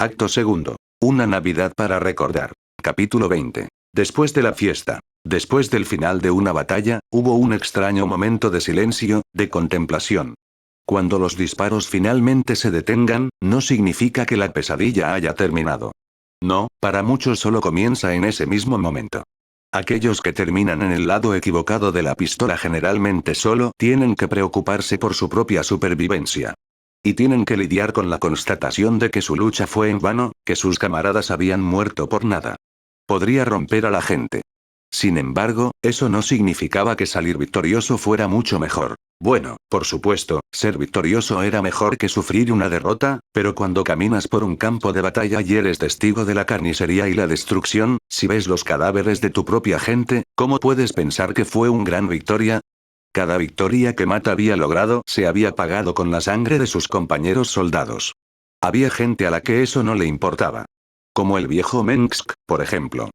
Acto segundo. Una Navidad para recordar. Capítulo 20. Después de la fiesta. Después del final de una batalla, hubo un extraño momento de silencio, de contemplación. Cuando los disparos finalmente se detengan, no significa que la pesadilla haya terminado. No, para muchos solo comienza en ese mismo momento. Aquellos que terminan en el lado equivocado de la pistola generalmente solo tienen que preocuparse por su propia supervivencia. Y tienen que lidiar con la constatación de que su lucha fue en vano, que sus camaradas habían muerto por nada. Podría romper a la gente. Sin embargo, eso no significaba que salir victorioso fuera mucho mejor. Bueno, por supuesto, ser victorioso era mejor que sufrir una derrota, pero cuando caminas por un campo de batalla y eres testigo de la carnicería y la destrucción, si ves los cadáveres de tu propia gente, ¿cómo puedes pensar que fue una gran victoria? Cada victoria que Matt había logrado se había pagado con la sangre de sus compañeros soldados. Había gente a la que eso no le importaba. Como el viejo Mengsk, por ejemplo.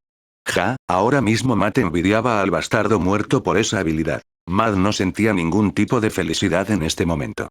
Ahora mismo Matt envidiaba al bastardo muerto por esa habilidad. Matt no sentía ningún tipo de felicidad en este momento.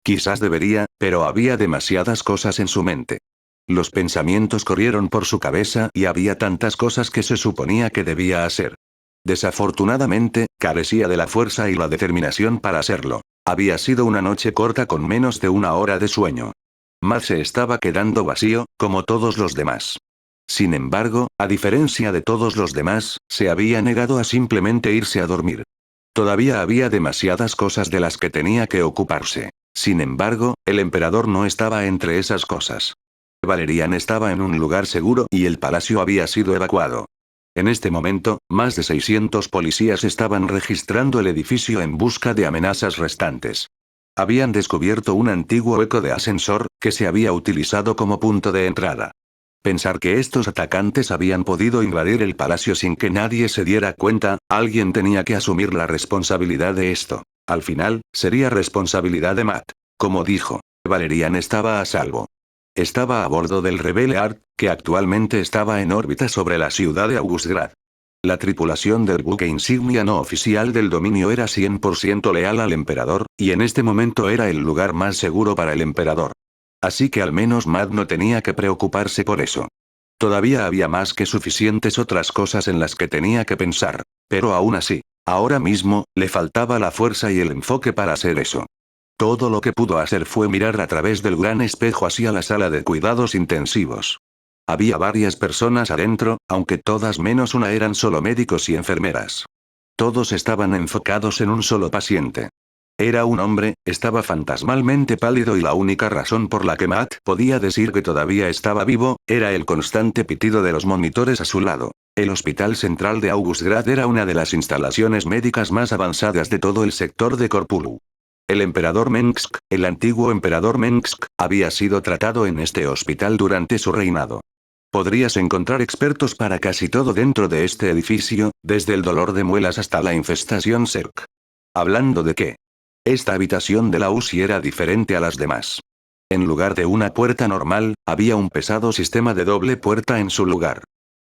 Quizás debería, pero había demasiadas cosas en su mente. Los pensamientos corrieron por su cabeza y había tantas cosas que se suponía que debía hacer. Desafortunadamente, carecía de la fuerza y la determinación para hacerlo. Había sido una noche corta con menos de una hora de sueño. Matt se estaba quedando vacío, como todos los demás. Sin embargo, a diferencia de todos los demás, se había negado a simplemente irse a dormir. Todavía había demasiadas cosas de las que tenía que ocuparse. Sin embargo, el emperador no estaba entre esas cosas. Valerian estaba en un lugar seguro y el palacio había sido evacuado. En este momento, más de 600 policías estaban registrando el edificio en busca de amenazas restantes. Habían descubierto un antiguo hueco de ascensor, que se había utilizado como punto de entrada. Pensar que estos atacantes habían podido invadir el palacio sin que nadie se diera cuenta, alguien tenía que asumir la responsabilidad de esto. Al final, sería responsabilidad de Matt. Como dijo, Valerian estaba a salvo. Estaba a bordo del Rebel Art, que actualmente estaba en órbita sobre la ciudad de Augustgrad. La tripulación del buque insignia no oficial del dominio era 100% leal al emperador, y en este momento era el lugar más seguro para el emperador. Así que al menos Matt no tenía que preocuparse por eso. Todavía había más que suficientes otras cosas en las que tenía que pensar. Pero aún así, ahora mismo, le faltaba la fuerza y el enfoque para hacer eso. Todo lo que pudo hacer fue mirar a través del gran espejo hacia la sala de cuidados intensivos. Había varias personas adentro, aunque todas menos una eran solo médicos y enfermeras. Todos estaban enfocados en un solo paciente. Era un hombre, estaba fantasmalmente pálido y la única razón por la que Matt podía decir que todavía estaba vivo, era el constante pitido de los monitores a su lado. El Hospital Central de Augustgrad era una de las instalaciones médicas más avanzadas de todo el sector de Korpulu. El emperador Mengsk, el antiguo emperador Mengsk, había sido tratado en este hospital durante su reinado. Podrías encontrar expertos para casi todo dentro de este edificio, desde el dolor de muelas hasta la infestación Zerg. ¿Hablando de qué? Esta habitación de la UCI era diferente a las demás. En lugar de una puerta normal, había un pesado sistema de doble puerta en su lugar.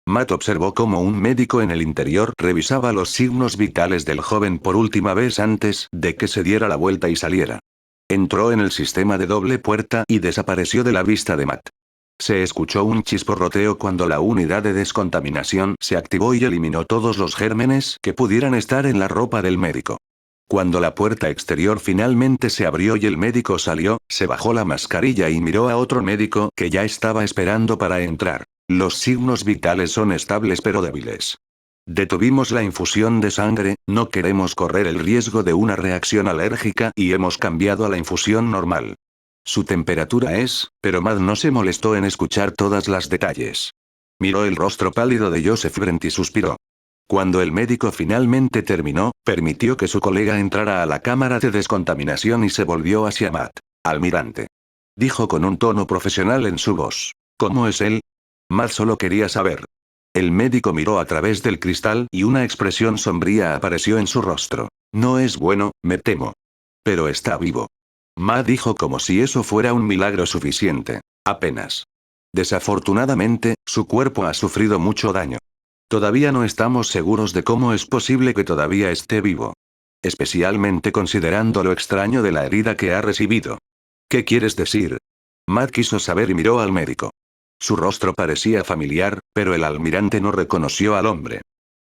Matt observó cómo un médico en el interior revisaba los signos vitales del joven por última vez antes de que se diera la vuelta y saliera. Entró en el sistema de doble puerta y desapareció de la vista de Matt. Se escuchó un chisporroteo cuando la unidad de descontaminación se activó y eliminó todos los gérmenes que pudieran estar en la ropa del médico. Cuando la puerta exterior finalmente se abrió y el médico salió, se bajó la mascarilla y miró a otro médico que ya estaba esperando para entrar. Los signos vitales son estables pero débiles. Detuvimos la infusión de sangre, no queremos correr el riesgo de una reacción alérgica y hemos cambiado a la infusión normal. Su temperatura es, pero Matt no se molestó en escuchar todas las detalles. Miró el rostro pálido de Joseph Brent y suspiró. Cuando el médico finalmente terminó, permitió que su colega entrara a la cámara de descontaminación y se volvió hacia Matt. Almirante. Dijo con un tono profesional en su voz. ¿Cómo es él? Matt solo quería saber. El médico miró a través del cristal y una expresión sombría apareció en su rostro. No es bueno, me temo. Pero está vivo. Matt dijo como si eso fuera un milagro suficiente. Apenas. Desafortunadamente, su cuerpo ha sufrido mucho daño. Todavía no estamos seguros de cómo es posible que todavía esté vivo. Especialmente considerando lo extraño de la herida que ha recibido. ¿Qué quieres decir? Matt quiso saber y miró al médico. Su rostro parecía familiar, pero el almirante no reconoció al hombre.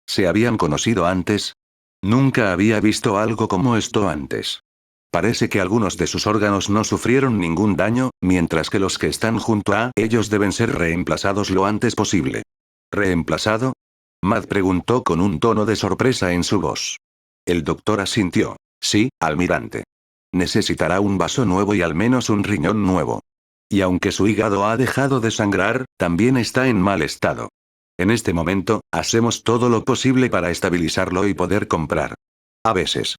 ¿Se habían conocido antes? Nunca había visto algo como esto antes. Parece que algunos de sus órganos no sufrieron ningún daño, mientras que los que están junto a ellos deben ser reemplazados lo antes posible. ¿Reemplazado? Matt preguntó con un tono de sorpresa en su voz. El doctor asintió. Sí, almirante. Necesitará un vaso nuevo y al menos un riñón nuevo. Y aunque su hígado ha dejado de sangrar, también está en mal estado. En este momento, hacemos todo lo posible para estabilizarlo y poder comprar. A veces.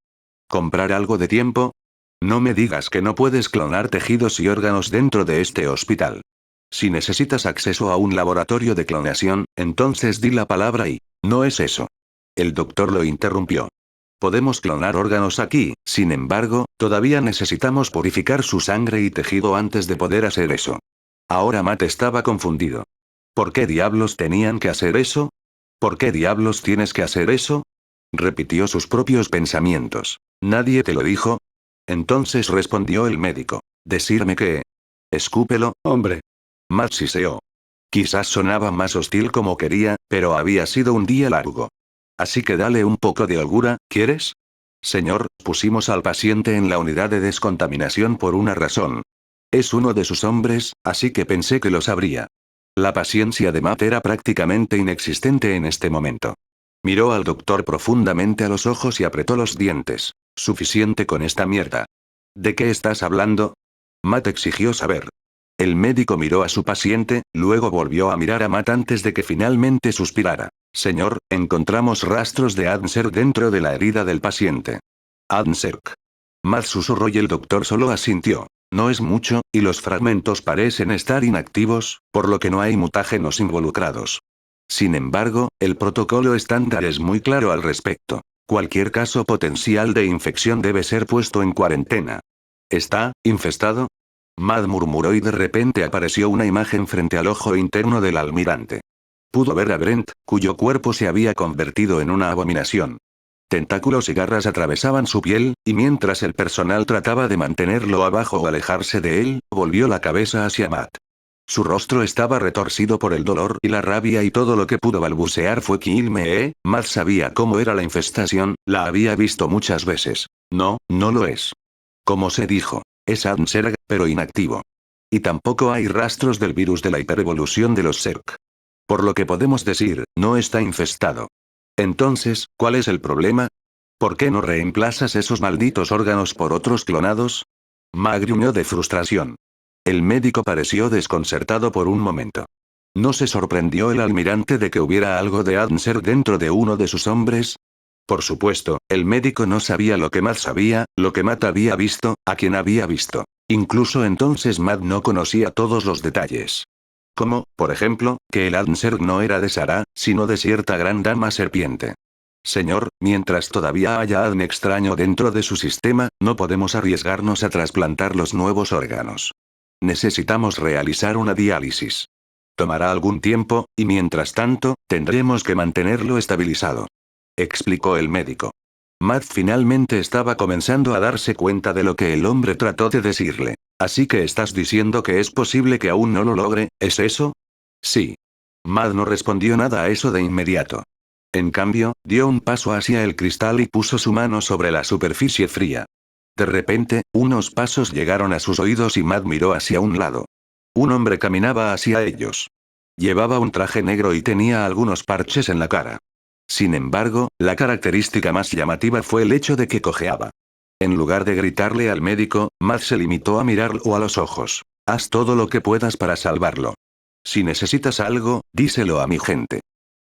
¿Comprar algo de tiempo? No me digas que no puedes clonar tejidos y órganos dentro de este hospital. Si necesitas acceso a un laboratorio de clonación, entonces di la palabra y... No es eso. El doctor lo interrumpió. Podemos clonar órganos aquí, sin embargo, todavía necesitamos purificar su sangre y tejido antes de poder hacer eso. Ahora Matt estaba confundido. ¿Por qué diablos tenían que hacer eso? ¿Por qué diablos tienes que hacer eso? Repitió sus propios pensamientos. ¿Nadie te lo dijo? Entonces respondió el médico. Decirme que... Escúpelo, hombre. Matt siseó. Quizás sonaba más hostil como quería, pero había sido un día largo. Así que dale un poco de holgura, ¿quieres? Señor, pusimos al paciente en la unidad de descontaminación por una razón. Es uno de sus hombres, así que pensé que lo sabría. La paciencia de Matt era prácticamente inexistente en este momento. Miró al doctor profundamente a los ojos y apretó los dientes. Suficiente con esta mierda. ¿De qué estás hablando? Matt exigió saber. El médico miró a su paciente, luego volvió a mirar a Matt antes de que finalmente suspirara. Señor, encontramos rastros de Adnserk dentro de la herida del paciente. Adnserk. Matt susurró y el doctor solo asintió. No es mucho, y los fragmentos parecen estar inactivos, por lo que no hay mutágenos involucrados. Sin embargo, el protocolo estándar es muy claro al respecto. Cualquier caso potencial de infección debe ser puesto en cuarentena. ¿Está infestado? Matt murmuró y de repente apareció una imagen frente al ojo interno del almirante. Pudo ver a Brent, cuyo cuerpo se había convertido en una abominación. Tentáculos y garras atravesaban su piel, y mientras el personal trataba de mantenerlo abajo o alejarse de él, volvió la cabeza hacia Matt. Su rostro estaba retorcido por el dolor y la rabia y todo lo que pudo balbucear fue "Kill me". Matt sabía cómo era la infestación, la había visto muchas veces. No, no lo es. Como se dijo, es Adnserk, pero inactivo. Y tampoco hay rastros del virus de la hiperevolución de los Zerg. Por lo que podemos decir, no está infestado. Entonces, ¿cuál es el problema? ¿Por qué no reemplazas esos malditos órganos por otros clonados? Matt gruñó de frustración. El médico pareció desconcertado por un momento. ¿No se sorprendió el almirante de que hubiera algo de Adnserk dentro de uno de sus hombres? Por supuesto, el médico no sabía lo que Matt sabía, lo que Matt había visto, a quien había visto. Incluso entonces Matt no conocía todos los detalles. Como, por ejemplo, que el Adnserk no era de Sarah, sino de cierta gran dama serpiente. Señor, mientras todavía haya algo extraño dentro de su sistema, no podemos arriesgarnos a trasplantar los nuevos órganos. Necesitamos realizar una diálisis. Tomará algún tiempo, y mientras tanto, tendremos que mantenerlo estabilizado. Explicó el médico. Matt finalmente estaba comenzando a darse cuenta de lo que el hombre trató de decirle. Así que estás diciendo que es posible que aún no lo logre, ¿es eso? Sí. Matt no respondió nada a eso de inmediato. En cambio, dio un paso hacia el cristal y puso su mano sobre la superficie fría. De repente, unos pasos llegaron a sus oídos y Matt miró hacia un lado. Un hombre caminaba hacia ellos. Llevaba un traje negro y tenía algunos parches en la cara. Sin embargo, la característica más llamativa fue el hecho de que cojeaba. En lugar de gritarle al médico, Matt se limitó a mirarlo a los ojos. Haz todo lo que puedas para salvarlo. Si necesitas algo, díselo a mi gente.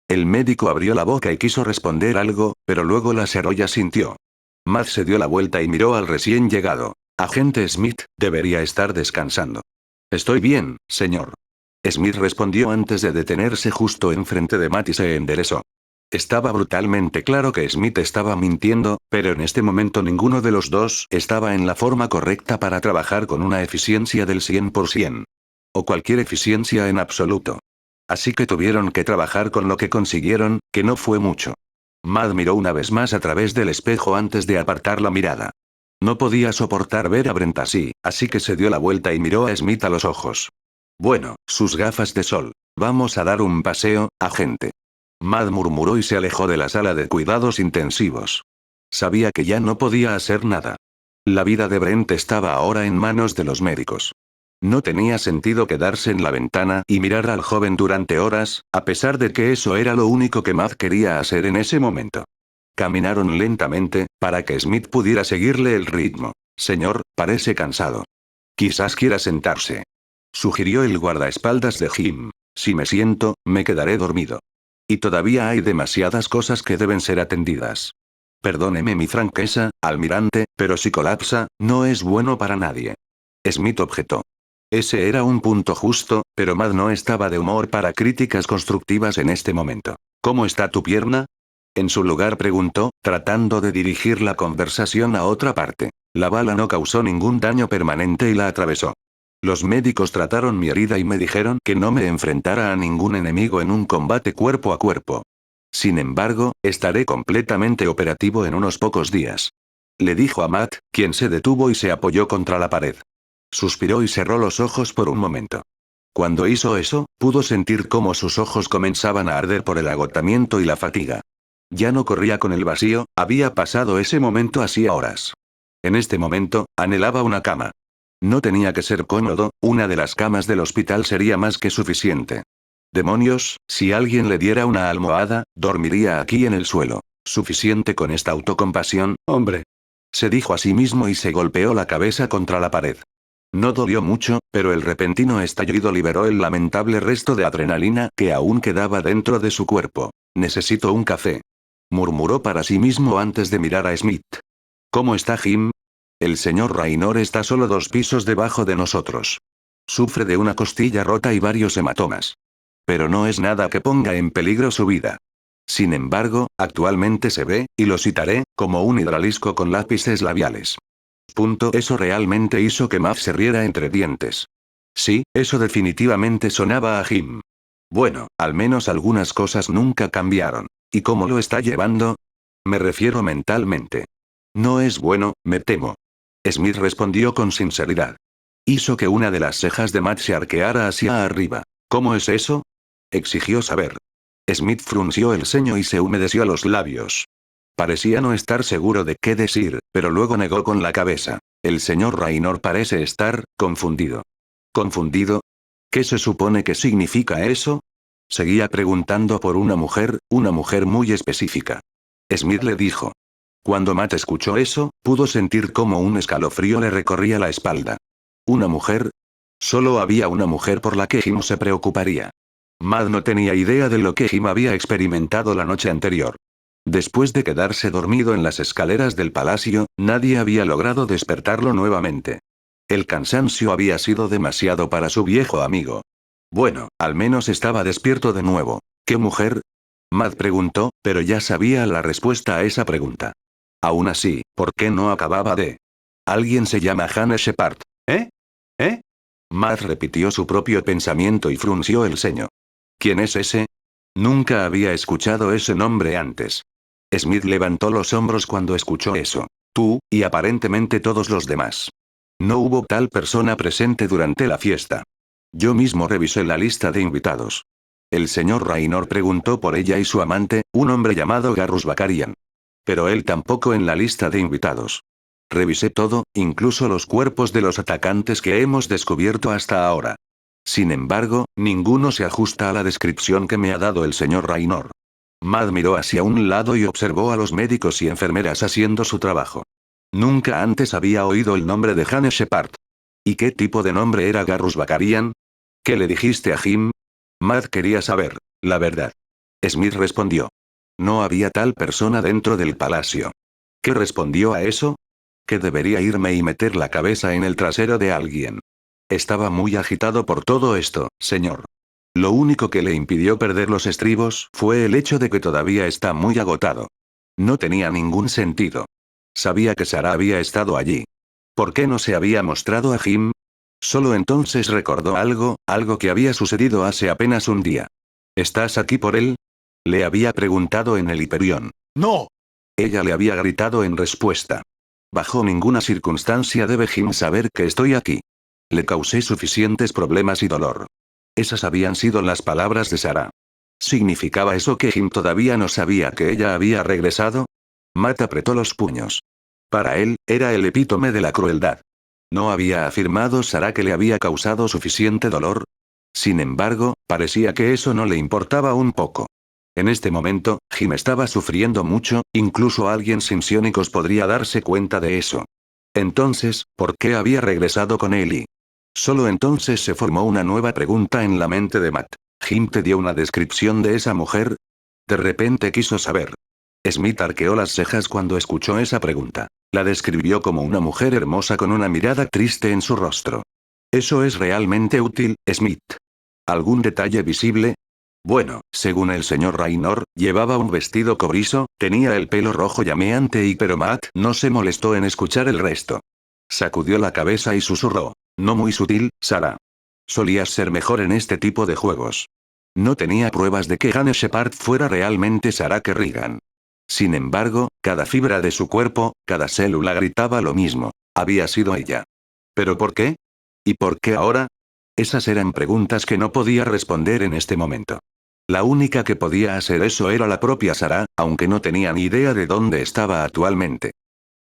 El médico abrió la boca y quiso responder algo, pero luego la cerró y asintió. Matt se dio la vuelta y miró al recién llegado. Agente Smith, debería estar descansando. Estoy bien, señor. Smith respondió antes de detenerse justo enfrente de Matt y se enderezó. Estaba brutalmente claro que Smith estaba mintiendo, pero en este momento ninguno de los dos estaba en la forma correcta para trabajar con una eficiencia del 100%. O cualquier eficiencia en absoluto. Así que tuvieron que trabajar con lo que consiguieron, que no fue mucho. Matt miró una vez más a través del espejo antes de apartar la mirada. No podía soportar ver a Brent así que se dio la vuelta y miró a Smith a los ojos. Bueno, sus gafas de sol. Vamos a dar un paseo, agente. Matt murmuró y se alejó de la sala de cuidados intensivos. Sabía que ya no podía hacer nada. La vida de Brent estaba ahora en manos de los médicos. No tenía sentido quedarse en la ventana y mirar al joven durante horas, a pesar de que eso era lo único que Matt quería hacer en ese momento. Caminaron lentamente, para que Smith pudiera seguirle el ritmo. Señor, parece cansado. Quizás quiera sentarse. Sugirió el guardaespaldas de Jim. Si me siento, me quedaré dormido. Y todavía hay demasiadas cosas que deben ser atendidas. Perdóneme mi franqueza, almirante, pero si colapsa, no es bueno para nadie. Smith objetó. Ese era un punto justo, pero Matt no estaba de humor para críticas constructivas en este momento. ¿Cómo está tu pierna? En su lugar preguntó, tratando de dirigir la conversación a otra parte. La bala no causó ningún daño permanente y la atravesó. Los médicos trataron mi herida y me dijeron que no me enfrentara a ningún enemigo en un combate cuerpo a cuerpo. Sin embargo, estaré completamente operativo en unos pocos días. Le dijo a Matt, quien se detuvo y se apoyó contra la pared. Suspiró y cerró los ojos por un momento. Cuando hizo eso, pudo sentir cómo sus ojos comenzaban a arder por el agotamiento y la fatiga. Ya no corría con el vacío, había pasado ese momento hacía horas. En este momento, anhelaba una cama. No tenía que ser cómodo, una de las camas del hospital sería más que suficiente. Demonios, si alguien le diera una almohada, dormiría aquí en el suelo. Suficiente con esta autocompasión, hombre. Se dijo a sí mismo y se golpeó la cabeza contra la pared. No dolió mucho, pero el repentino estallido liberó el lamentable resto de adrenalina que aún quedaba dentro de su cuerpo. Necesito un café. Murmuró para sí mismo antes de mirar a Smith. ¿Cómo está Jim? El señor Raynor está solo 2 pisos debajo de nosotros. Sufre de una costilla rota y varios hematomas. Pero no es nada que ponga en peligro su vida. Sin embargo, actualmente se ve, y lo citaré, como un hidralisco con lápices labiales. Eso realmente hizo que Matt se riera entre dientes. Sí, eso definitivamente sonaba a Jim. Bueno, al menos algunas cosas nunca cambiaron. ¿Y cómo lo está llevando? Me refiero mentalmente. No es bueno, me temo. Smith respondió con sinceridad. Hizo que una de las cejas de Matt se arqueara hacia arriba. ¿Cómo es eso? Exigió saber. Smith frunció el ceño y se humedeció los labios. Parecía no estar seguro de qué decir, pero luego negó con la cabeza. El señor Raynor parece estar confundido. ¿Confundido? ¿Qué se supone que significa eso? Seguía preguntando por una mujer muy específica. Smith le dijo. Cuando Matt escuchó eso, pudo sentir como un escalofrío le recorría la espalda. ¿Una mujer? Solo había una mujer por la que Jim se preocuparía. Matt no tenía idea de lo que Jim había experimentado la noche anterior. Después de quedarse dormido en las escaleras del palacio, nadie había logrado despertarlo nuevamente. El cansancio había sido demasiado para su viejo amigo. Bueno, al menos estaba despierto de nuevo. ¿Qué mujer? Matt preguntó, pero ya sabía la respuesta a esa pregunta. Aún así, ¿por qué no acababa de? Alguien se llama Hannah Shepard. ¿Eh? ¿Eh? Matt repitió su propio pensamiento y frunció el ceño. ¿Quién es ese? Nunca había escuchado ese nombre antes. Smith levantó los hombros cuando escuchó eso. Tú, y aparentemente todos los demás. No hubo tal persona presente durante la fiesta. Yo mismo revisé la lista de invitados. El señor Raynor preguntó por ella y su amante, un hombre llamado Garrus Bakarian. Pero él tampoco en la lista de invitados. Revisé todo, incluso los cuerpos de los atacantes que hemos descubierto hasta ahora. Sin embargo, ninguno se ajusta a la descripción que me ha dado el señor Raynor. Matt miró hacia un lado y observó a los médicos y enfermeras haciendo su trabajo. Nunca antes había oído el nombre de Hannah Shepard. ¿Y qué tipo de nombre era Garrus Bakarian? ¿Qué le dijiste a Jim? Matt quería saber, la verdad. Smith respondió. No había tal persona dentro del palacio. ¿Qué respondió a eso? Que debería irme y meter la cabeza en el trasero de alguien. Estaba muy agitado por todo esto, señor. Lo único que le impidió perder los estribos fue el hecho de que todavía está muy agotado. No tenía ningún sentido. Sabía que Sarah había estado allí. ¿Por qué no se había mostrado a Jim? Solo entonces recordó algo que había sucedido hace apenas un día. ¿Estás aquí por él? Le había preguntado en el Hyperion. ¡No! Ella le había gritado en respuesta. Bajo ninguna circunstancia debe Jim saber que estoy aquí. Le causé suficientes problemas y dolor. Esas habían sido las palabras de Sarah. ¿Significaba eso que Jim todavía no sabía que ella había regresado? Matt apretó los puños. Para él, era el epítome de la crueldad. ¿No había afirmado Sarah que le había causado suficiente dolor? Sin embargo, parecía que eso no le importaba un poco. En este momento, Jim estaba sufriendo mucho, incluso alguien sin psiónicos podría darse cuenta de eso. Entonces, ¿por qué había regresado con Ellie? Solo entonces se formó una nueva pregunta en la mente de Matt. ¿Jim te dio una descripción de esa mujer? De repente quiso saber. Smith arqueó las cejas cuando escuchó esa pregunta. La describió como una mujer hermosa con una mirada triste en su rostro. ¿Eso es realmente útil, Smith? ¿Algún detalle visible? Bueno, según el señor Raynor, llevaba un vestido cobrizo, tenía el pelo rojo llameante pero Matt no se molestó en escuchar el resto. Sacudió la cabeza y susurró. No muy sutil, Sarah. Solías ser mejor en este tipo de juegos. No tenía pruebas de que Jane Shepard fuera realmente Sarah Kerrigan. Sin embargo, cada fibra de su cuerpo, cada célula gritaba lo mismo. Había sido ella. ¿Pero por qué? ¿Y por qué ahora? Esas eran preguntas que no podía responder en este momento. La única que podía hacer eso era la propia Sarah, aunque no tenía ni idea de dónde estaba actualmente.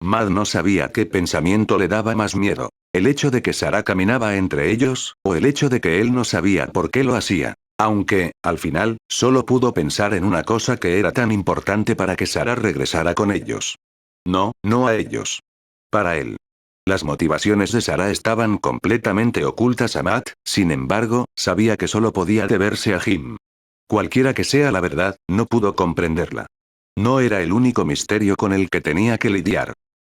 Matt no sabía qué pensamiento le daba más miedo. El hecho de que Sarah caminaba entre ellos, o el hecho de que él no sabía por qué lo hacía. Aunque, al final, solo pudo pensar en una cosa que era tan importante para que Sarah regresara con ellos. No, no a ellos. Para él. Las motivaciones de Sarah estaban completamente ocultas a Matt, sin embargo, sabía que solo podía deberse a Jim. Cualquiera que sea la verdad, no pudo comprenderla. No era el único misterio con el que tenía que lidiar.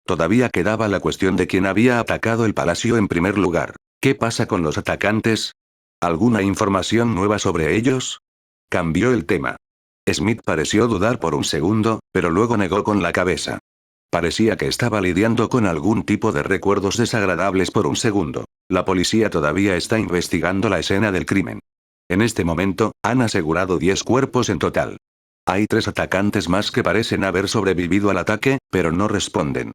Todavía quedaba la cuestión de quién había atacado el palacio en primer lugar. ¿Qué pasa con los atacantes? ¿Alguna información nueva sobre ellos? Cambió el tema. Smith pareció dudar por un segundo, pero luego negó con la cabeza. Parecía que estaba lidiando con algún tipo de recuerdos desagradables por un segundo. La policía todavía está investigando la escena del crimen. En este momento, han asegurado 10 cuerpos en total. Hay 3 atacantes más que parecen haber sobrevivido al ataque, pero no responden.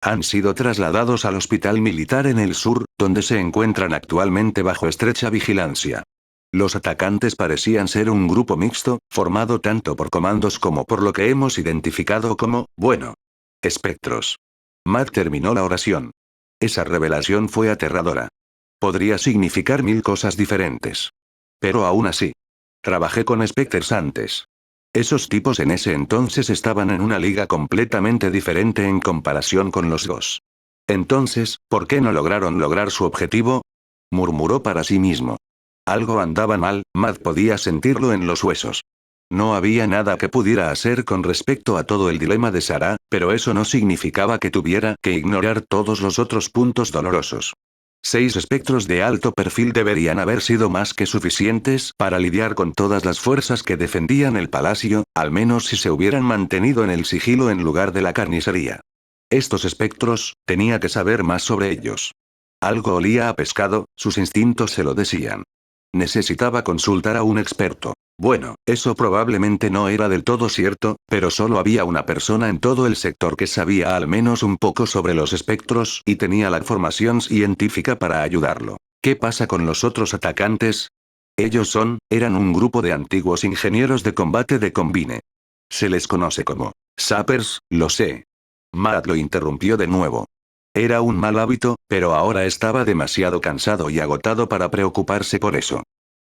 Han sido trasladados al hospital militar en el sur, donde se encuentran actualmente bajo estrecha vigilancia. Los atacantes parecían ser un grupo mixto, formado tanto por comandos como por lo que hemos identificado como, bueno, espectros. Matt terminó la oración. Esa revelación fue aterradora. Podría significar 1000 cosas diferentes. Pero aún así. Trabajé con Spectres antes. Esos tipos en ese entonces estaban en una liga completamente diferente en comparación con los dos. Entonces, ¿por qué no lograron lograr su objetivo? Murmuró para sí mismo. Algo andaba mal, Matt podía sentirlo en los huesos. No había nada que pudiera hacer con respecto a todo el dilema de Sarah, pero eso no significaba que tuviera que ignorar todos los otros puntos dolorosos. 6 espectros de alto perfil deberían haber sido más que suficientes para lidiar con todas las fuerzas que defendían el palacio, al menos si se hubieran mantenido en el sigilo en lugar de la carnicería. Estos espectros, tenía que saber más sobre ellos. Algo olía a pescado, sus instintos se lo decían. Necesitaba consultar a un experto. Bueno, eso probablemente no era del todo cierto, pero solo había una persona en todo el sector que sabía al menos un poco sobre los espectros y tenía la formación científica para ayudarlo. ¿Qué pasa con los otros atacantes? Eran un grupo de antiguos ingenieros de combate de Combine. Se les conoce como sappers, lo sé. Matt lo interrumpió de nuevo. Era un mal hábito, pero ahora estaba demasiado cansado y agotado para preocuparse por eso.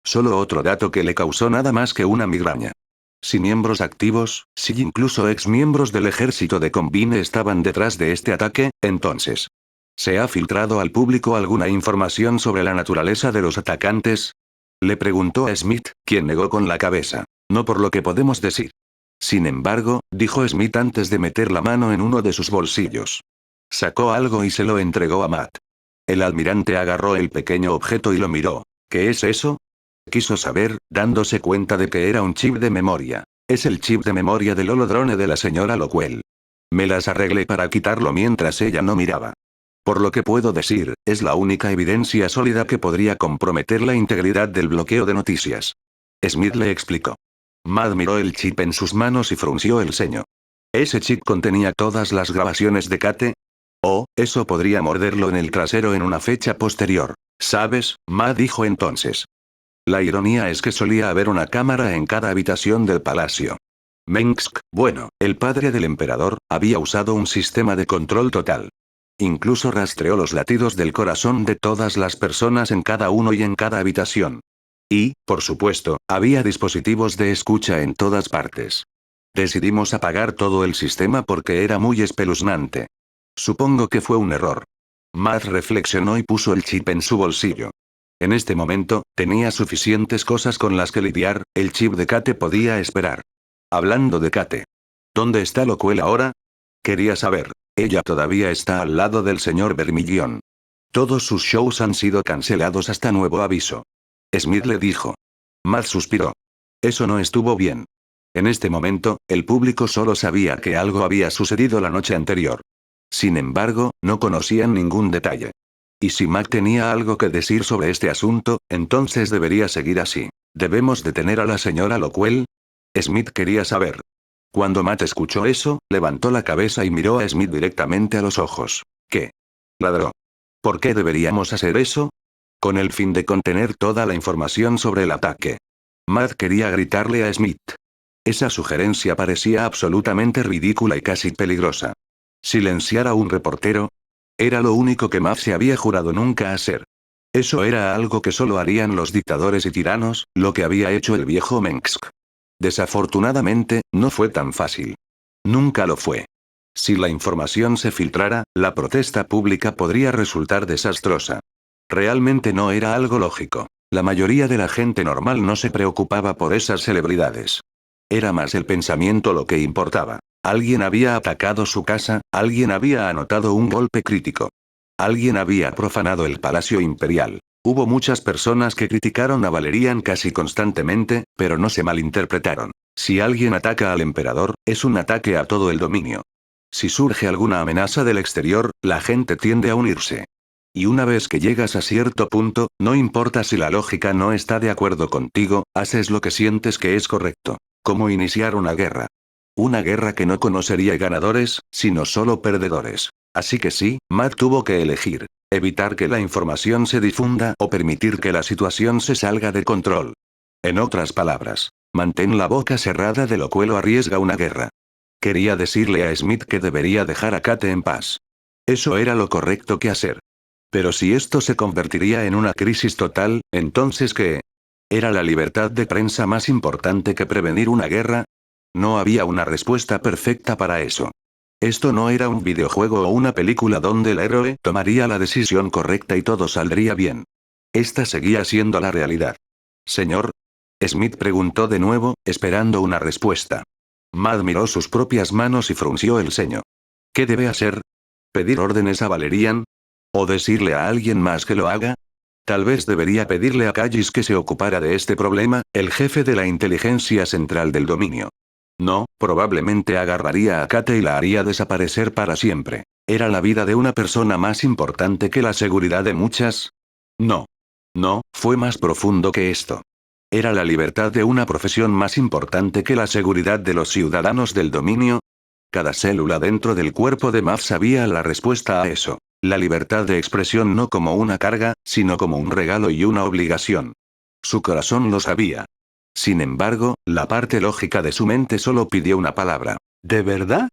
Solo otro dato que le causó nada más que una migraña. Si miembros activos, si incluso ex-miembros del ejército de Combine estaban detrás de este ataque, entonces. ¿Se ha filtrado al público alguna información sobre la naturaleza de los atacantes? Le preguntó a Smith, quien negó con la cabeza. No por lo que podemos decir. Sin embargo, dijo Smith antes de meter la mano en uno de sus bolsillos. Sacó algo y se lo entregó a Matt. El almirante agarró el pequeño objeto y lo miró. ¿Qué es eso? Quiso saber, dándose cuenta de que era un chip de memoria. Es el chip de memoria del holodrone de la señora Lockwell. Me las arreglé para quitarlo mientras ella no miraba. Por lo que puedo decir, es la única evidencia sólida que podría comprometer la integridad del bloqueo de noticias. Smith le explicó. Matt miró el chip en sus manos y frunció el ceño. ¿Ese chip contenía todas las grabaciones de Kate? Oh, eso podría morderlo en el trasero en una fecha posterior. ¿Sabes? Matt dijo entonces. La ironía es que solía haber una cámara en cada habitación del palacio. Mengsk, bueno, el padre del emperador, había usado un sistema de control total. Incluso rastreó los latidos del corazón de todas las personas en cada uno y en cada habitación. Y, por supuesto, había dispositivos de escucha en todas partes. Decidimos apagar todo el sistema porque era muy espeluznante. Supongo que fue un error. Matt reflexionó y puso el chip en su bolsillo. En este momento, tenía suficientes cosas con las que lidiar, el chip de Kate podía esperar. Hablando de Kate. ¿Dónde está Locuel ahora? Quería saber. Ella todavía está al lado del señor Vermillón. Todos sus shows han sido cancelados hasta nuevo aviso. Smith le dijo. Matt suspiró. Eso no estuvo bien. En este momento, el público solo sabía que algo había sucedido la noche anterior. Sin embargo, no conocían ningún detalle. Y si Matt tenía algo que decir sobre este asunto, entonces debería seguir así. ¿Debemos detener a la señora Locuel? Smith quería saber. Cuando Matt escuchó eso, levantó la cabeza y miró a Smith directamente a los ojos. ¿Qué? Ladró. ¿Por qué deberíamos hacer eso? Con el fin de contener toda la información sobre el ataque. Matt quería gritarle a Smith. Esa sugerencia parecía absolutamente ridícula y casi peligrosa. ¿Silenciar a un reportero? Era lo único que Matt se había jurado nunca hacer. Eso era algo que solo harían los dictadores y tiranos, lo que había hecho el viejo Mengsk. Desafortunadamente, no fue tan fácil. Nunca lo fue. Si la información se filtrara, la protesta pública podría resultar desastrosa. Realmente no era algo lógico. La mayoría de la gente normal no se preocupaba por esas celebridades. Era más el pensamiento lo que importaba. Alguien había atacado su casa, alguien había anotado un golpe crítico. Alguien había profanado el Palacio Imperial. Hubo muchas personas que criticaron a Valerian casi constantemente, pero no se malinterpretaron. Si alguien ataca al emperador, es un ataque a todo el dominio. Si surge alguna amenaza del exterior, la gente tiende a unirse. Y una vez que llegas a cierto punto, no importa si la lógica no está de acuerdo contigo, haces lo que sientes que es correcto. Como iniciar una guerra. Una guerra que no conocería ganadores, sino solo perdedores. Así que sí, Matt tuvo que elegir. Evitar que la información se difunda o permitir que la situación se salga de control. En otras palabras, mantén la boca cerrada de Locuel o arriesga una guerra. Quería decirle a Smith que debería dejar a Kate en paz. Eso era lo correcto que hacer. Pero si esto se convertiría en una crisis total, ¿entonces qué? ¿Era la libertad de prensa más importante que prevenir una guerra? No había una respuesta perfecta para eso. Esto no era un videojuego o una película donde el héroe tomaría la decisión correcta y todo saldría bien. Esta seguía siendo la realidad. Señor. Smith preguntó de nuevo, esperando una respuesta. Matt miró sus propias manos y frunció el ceño. ¿Qué debe hacer? ¿Pedir órdenes a Valerian? ¿O decirle a alguien más que lo haga? Tal vez debería pedirle a Callis que se ocupara de este problema, el jefe de la inteligencia central del dominio. No, probablemente agarraría a Kate y la haría desaparecer para siempre. ¿Era la vida de una persona más importante que la seguridad de muchas? No. No, fue más profundo que esto. ¿Era la libertad de una profesión más importante que la seguridad de los ciudadanos del dominio? Cada célula dentro del cuerpo de Matt sabía la respuesta a eso. La libertad de expresión no como una carga, sino como un regalo y una obligación. Su corazón lo sabía. Sin embargo, la parte lógica de su mente solo pidió una palabra. ¿De verdad?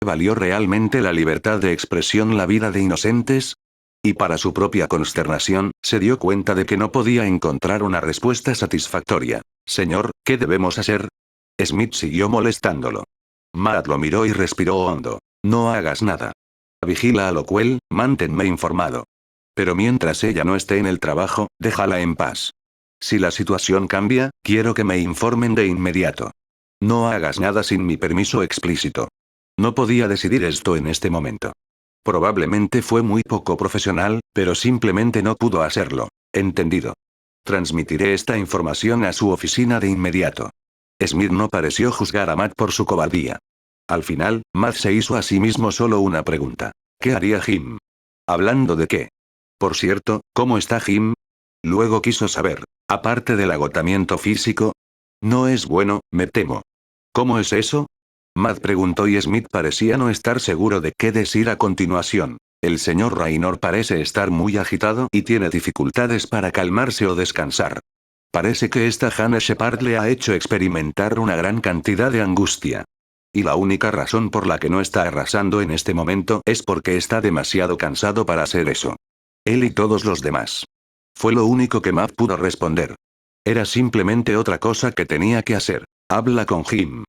¿Valió realmente la libertad de expresión la vida de inocentes? Y para su propia consternación, se dio cuenta de que no podía encontrar una respuesta satisfactoria. Señor, ¿qué debemos hacer? Smith siguió molestándolo. Matt lo miró y respiró hondo. No hagas nada. Vigila a Locuel, manténme informado. Pero mientras ella no esté en el trabajo, déjala en paz. Si la situación cambia, quiero que me informen de inmediato. No hagas nada sin mi permiso explícito. No podía decidir esto en este momento. Probablemente fue muy poco profesional, pero simplemente no pudo hacerlo. Entendido. Transmitiré esta información a su oficina de inmediato. Smith no pareció juzgar a Matt por su cobardía. Al final, Matt se hizo a sí mismo solo una pregunta. ¿Qué haría Jim? ¿Hablando de qué? Por cierto, ¿cómo está Jim? Luego quiso saber. Aparte del agotamiento físico. No es bueno, me temo. ¿Cómo es eso? Matt preguntó y Smith parecía no estar seguro de qué decir a continuación. El señor Raynor parece estar muy agitado y tiene dificultades para calmarse o descansar. Parece que esta Hannah Shepard le ha hecho experimentar una gran cantidad de angustia. Y la única razón por la que no está arrasando en este momento es porque está demasiado cansado para hacer eso. Él y todos los demás. Fue lo único que Matt pudo responder. Era simplemente otra cosa que tenía que hacer. Habla con Jim.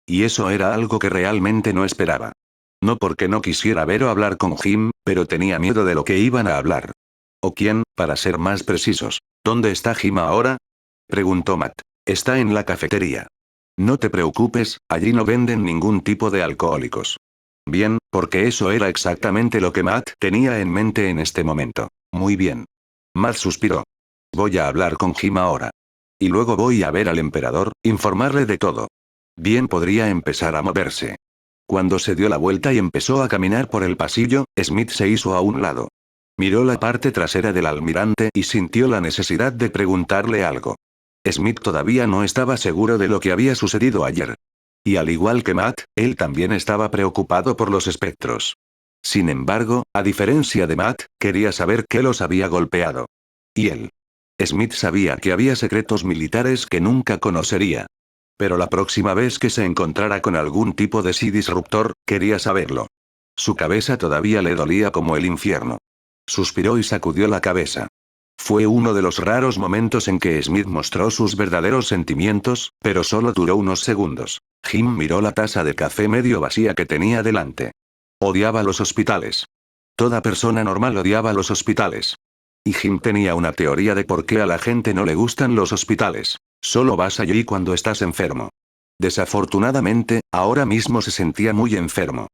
Y eso era algo que realmente no esperaba. No porque no quisiera ver o hablar con Jim, pero tenía miedo de lo que iban a hablar. ¿O quién, para ser más precisos? ¿Dónde está Jim ahora? Preguntó Matt. Está en la cafetería. No te preocupes, allí no venden ningún tipo de alcohólicos. Bien, porque eso era exactamente lo que Matt tenía en mente en este momento. Muy bien. Matt suspiró. Voy a hablar con Jim ahora. Y luego voy a ver al emperador, informarle de todo. Bien, podría empezar a moverse. Cuando se dio la vuelta y empezó a caminar por el pasillo, Smith se hizo a un lado. Miró la parte trasera del almirante y sintió la necesidad de preguntarle algo. Smith todavía no estaba seguro de lo que había sucedido ayer. Y al igual que Matt, él también estaba preocupado por los espectros. Sin embargo, a diferencia de Matt, quería saber qué los había golpeado. Y él. Smith sabía que había secretos militares que nunca conocería. Pero la próxima vez que se encontrara con algún tipo de sí disruptor, quería saberlo. Su cabeza todavía le dolía como el infierno. Suspiró y sacudió la cabeza. Fue uno de los raros momentos en que Smith mostró sus verdaderos sentimientos, pero solo duró unos segundos. Jim miró la taza de café medio vacía que tenía delante. Odiaba los hospitales. Toda persona normal odiaba los hospitales. Y Jim tenía una teoría de por qué a la gente no le gustan los hospitales. Solo vas allí cuando estás enfermo. Desafortunadamente, ahora mismo se sentía muy enfermo.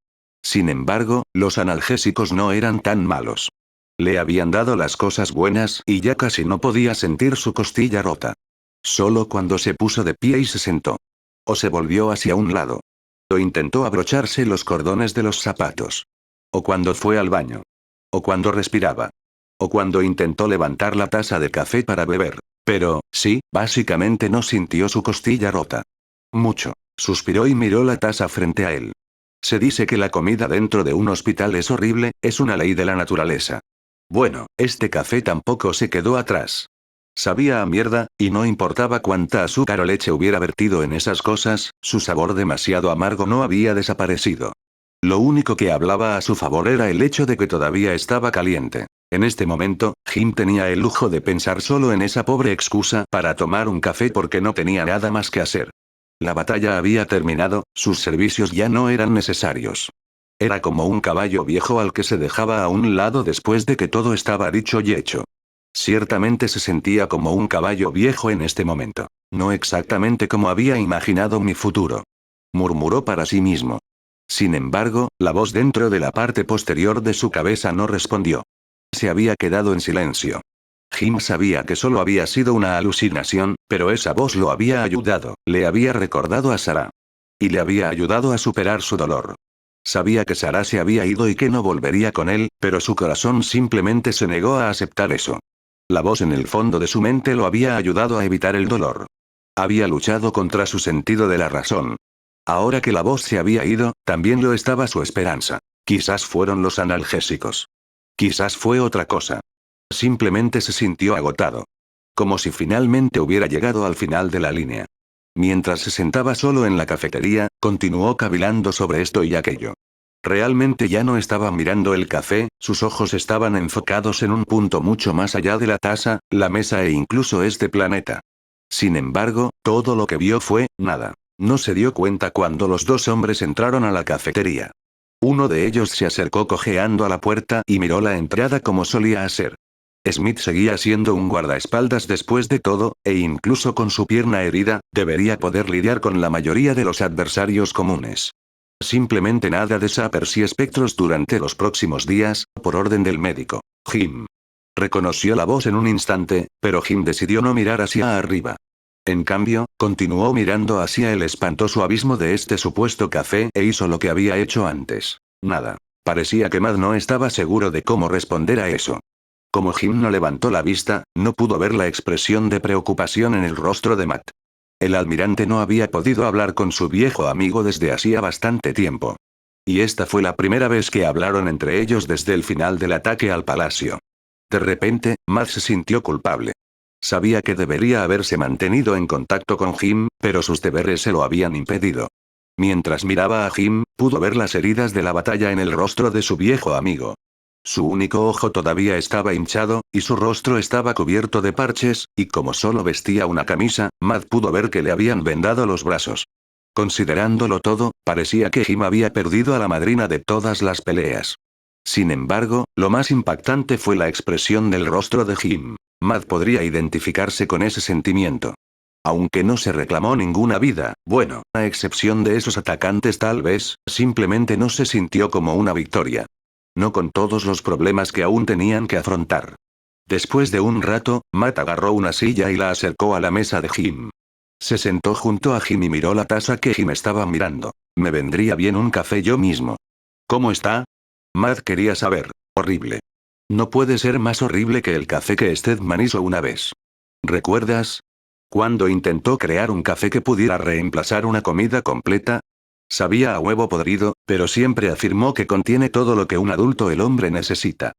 Sin embargo, los analgésicos no eran tan malos. Le habían dado las cosas buenas y ya casi no podía sentir su costilla rota. Solo cuando se puso de pie y se sentó. O se volvió hacia un lado. O intentó abrocharse los cordones de los zapatos. O cuando fue al baño. O cuando respiraba. O cuando intentó levantar la taza de café para beber. Pero, sí, básicamente no sintió su costilla rota. Mucho. Suspiró y miró la taza frente a él. Se dice que la comida dentro de un hospital es horrible, es una ley de la naturaleza. Bueno, este café tampoco se quedó atrás. Sabía a mierda, y no importaba cuánta azúcar o leche hubiera vertido en esas cosas, su sabor demasiado amargo no había desaparecido. Lo único que hablaba a su favor era el hecho de que todavía estaba caliente. En este momento, Jim tenía el lujo de pensar solo en esa pobre excusa para tomar un café porque no tenía nada más que hacer. La batalla había terminado, sus servicios ya no eran necesarios. Era como un caballo viejo al que se dejaba a un lado después de que todo estaba dicho y hecho. Ciertamente se sentía como un caballo viejo en este momento. No exactamente como había imaginado mi futuro. Murmuró para sí mismo. Sin embargo, la voz dentro de la parte posterior de su cabeza no respondió. Se había quedado en silencio. Jim sabía que solo había sido una alucinación, pero esa voz lo había ayudado, le había recordado a Sarah. Y le había ayudado a superar su dolor. Sabía que Sarah se había ido y que no volvería con él, pero su corazón simplemente se negó a aceptar eso. La voz en el fondo de su mente lo había ayudado a evitar el dolor. Había luchado contra su sentido de la razón. Ahora que la voz se había ido, también lo estaba su esperanza. Quizás fueron los analgésicos. Quizás fue otra cosa. Simplemente se sintió agotado. Como si finalmente hubiera llegado al final de la línea. Mientras se sentaba solo en la cafetería, continuó cavilando sobre esto y aquello. Realmente ya no estaba mirando el café, sus ojos estaban enfocados en un punto mucho más allá de la taza, la mesa e incluso este planeta. Sin embargo, todo lo que vio fue, nada. No se dio cuenta cuando los dos hombres entraron a la cafetería. Uno de ellos se acercó cojeando a la puerta y miró la entrada como solía hacer. Smith seguía siendo un guardaespaldas después de todo, e incluso con su pierna herida, debería poder lidiar con la mayoría de los adversarios comunes. Simplemente nada de sapers y espectros durante los próximos días, por orden del médico. Jim. Reconoció la voz en un instante, pero Jim decidió no mirar hacia arriba. En cambio, continuó mirando hacia el espantoso abismo de este supuesto café e hizo lo que había hecho antes. Nada. Parecía que Matt no estaba seguro de cómo responder a eso. Como Jim no levantó la vista, no pudo ver la expresión de preocupación en el rostro de Matt. El almirante no había podido hablar con su viejo amigo desde hacía bastante tiempo. Y esta fue la primera vez que hablaron entre ellos desde el final del ataque al palacio. De repente, Matt se sintió culpable. Sabía que debería haberse mantenido en contacto con Jim, pero sus deberes se lo habían impedido. Mientras miraba a Jim, pudo ver las heridas de la batalla en el rostro de su viejo amigo. Su único ojo todavía estaba hinchado, y su rostro estaba cubierto de parches, y como solo vestía una camisa, Matt pudo ver que le habían vendado los brazos. Considerándolo todo, parecía que Jim había perdido a la madrina de todas las peleas. Sin embargo, lo más impactante fue la expresión del rostro de Jim. Matt podría identificarse con ese sentimiento. Aunque no se reclamó ninguna vida, bueno, a excepción de esos atacantes tal vez, simplemente no se sintió como una victoria. No con todos los problemas que aún tenían que afrontar. Después de un rato, Matt agarró una silla y la acercó a la mesa de Jim. Se sentó junto a Jim y miró la taza que Jim estaba mirando. Me vendría bien un café yo mismo. ¿Cómo está? Matt quería saber. Horrible. No puede ser más horrible que el café que Stedman hizo una vez. ¿Recuerdas? Cuando intentó crear un café que pudiera reemplazar una comida completa. Sabía a huevo podrido, pero siempre afirmó que contiene todo lo que un adulto el hombre necesita.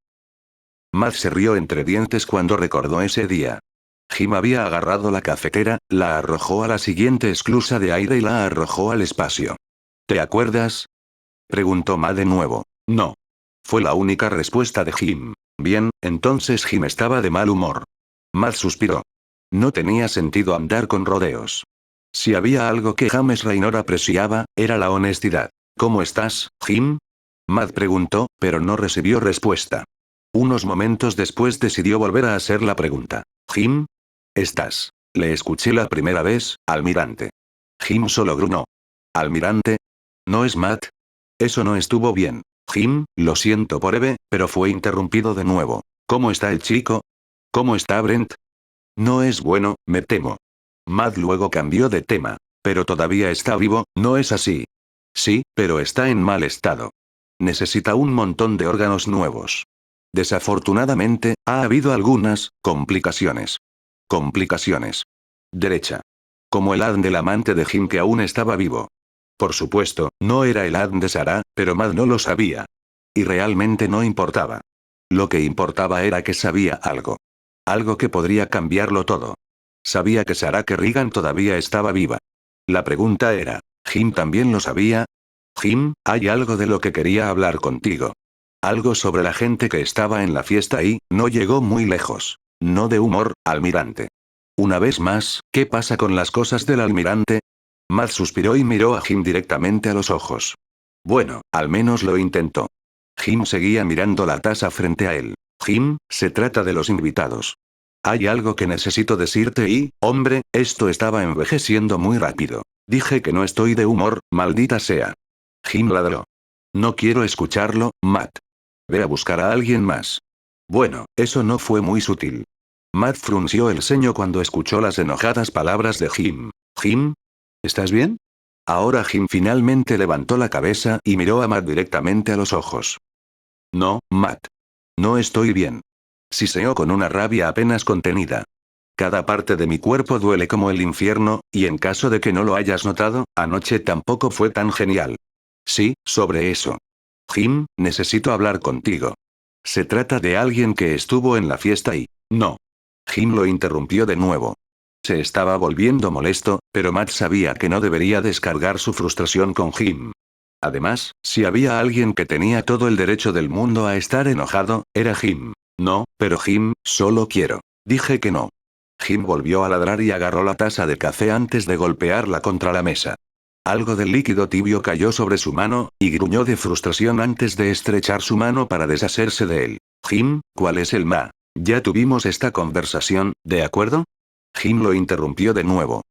Matt se rió entre dientes cuando recordó ese día. Jim había agarrado la cafetera, la arrojó a la siguiente esclusa de aire y la arrojó al espacio. ¿Te acuerdas? Preguntó Matt de nuevo. No. Fue la única respuesta de Jim. Bien, entonces Jim estaba de mal humor. Matt suspiró. No tenía sentido andar con rodeos. Si había algo que James Raynor apreciaba, era la honestidad. ¿Cómo estás, Jim? Matt preguntó, pero no recibió respuesta. Unos momentos después decidió volver a hacer la pregunta. Jim, ¿estás? Le escuché la primera vez, almirante. Jim solo gruñó. ¿Almirante? ¿No es Matt? Eso no estuvo bien. Jim, lo siento por Eve, pero fue interrumpido de nuevo. ¿Cómo está el chico? ¿Cómo está Brent? No es bueno, me temo. Matt luego cambió de tema. Pero todavía está vivo, ¿no es así? Sí, pero está en mal estado. Necesita un montón de órganos nuevos. Desafortunadamente, ha habido algunas complicaciones. Complicaciones. Derecha. Como el ADN del amante de Jim que aún estaba vivo. Por supuesto, no era el ADN de Sarah, pero Matt no lo sabía. Y realmente no importaba. Lo que importaba era que sabía algo. Algo que podría cambiarlo todo. Sabía que Sarah Kerrigan todavía estaba viva. La pregunta era, ¿Jim también lo sabía? Jim, hay algo de lo que quería hablar contigo. Algo sobre la gente que estaba en la fiesta y, no llegó muy lejos. No de humor, almirante. Una vez más, ¿qué pasa con las cosas del almirante? Matt suspiró y miró a Jim directamente a los ojos. Bueno, al menos lo intentó. Jim seguía mirando la taza frente a él. Jim, se trata de los invitados. Hay algo que necesito decirte y, hombre, esto estaba envejeciendo muy rápido. Dije que no estoy de humor, maldita sea. Jim ladró. No quiero escucharlo, Matt. Ve a buscar a alguien más. Bueno, eso no fue muy sutil. Matt frunció el ceño cuando escuchó las enojadas palabras de Jim. Jim, ¿estás bien? Ahora Jim finalmente levantó la cabeza y miró a Matt directamente a los ojos. No, Matt. No estoy bien. Siseó con una rabia apenas contenida. Cada parte de mi cuerpo duele como el infierno, y en caso de que no lo hayas notado, anoche tampoco fue tan genial. Sí, sobre eso. Jim, necesito hablar contigo. Se trata de alguien que estuvo en la fiesta y... No. Jim lo interrumpió de nuevo. Se estaba volviendo molesto, pero Matt sabía que no debería descargar su frustración con Jim. Además, si había alguien que tenía todo el derecho del mundo a estar enojado, era Jim. No, pero Jim, solo quiero. Dije que no. Jim volvió a ladrar y agarró la taza de café antes de golpearla contra la mesa. Algo de líquido tibio cayó sobre su mano, y gruñó de frustración antes de estrechar su mano para deshacerse de él. Jim, ¿cuál es el ma? Ya tuvimos esta conversación, ¿de acuerdo? Jim lo interrumpió de nuevo.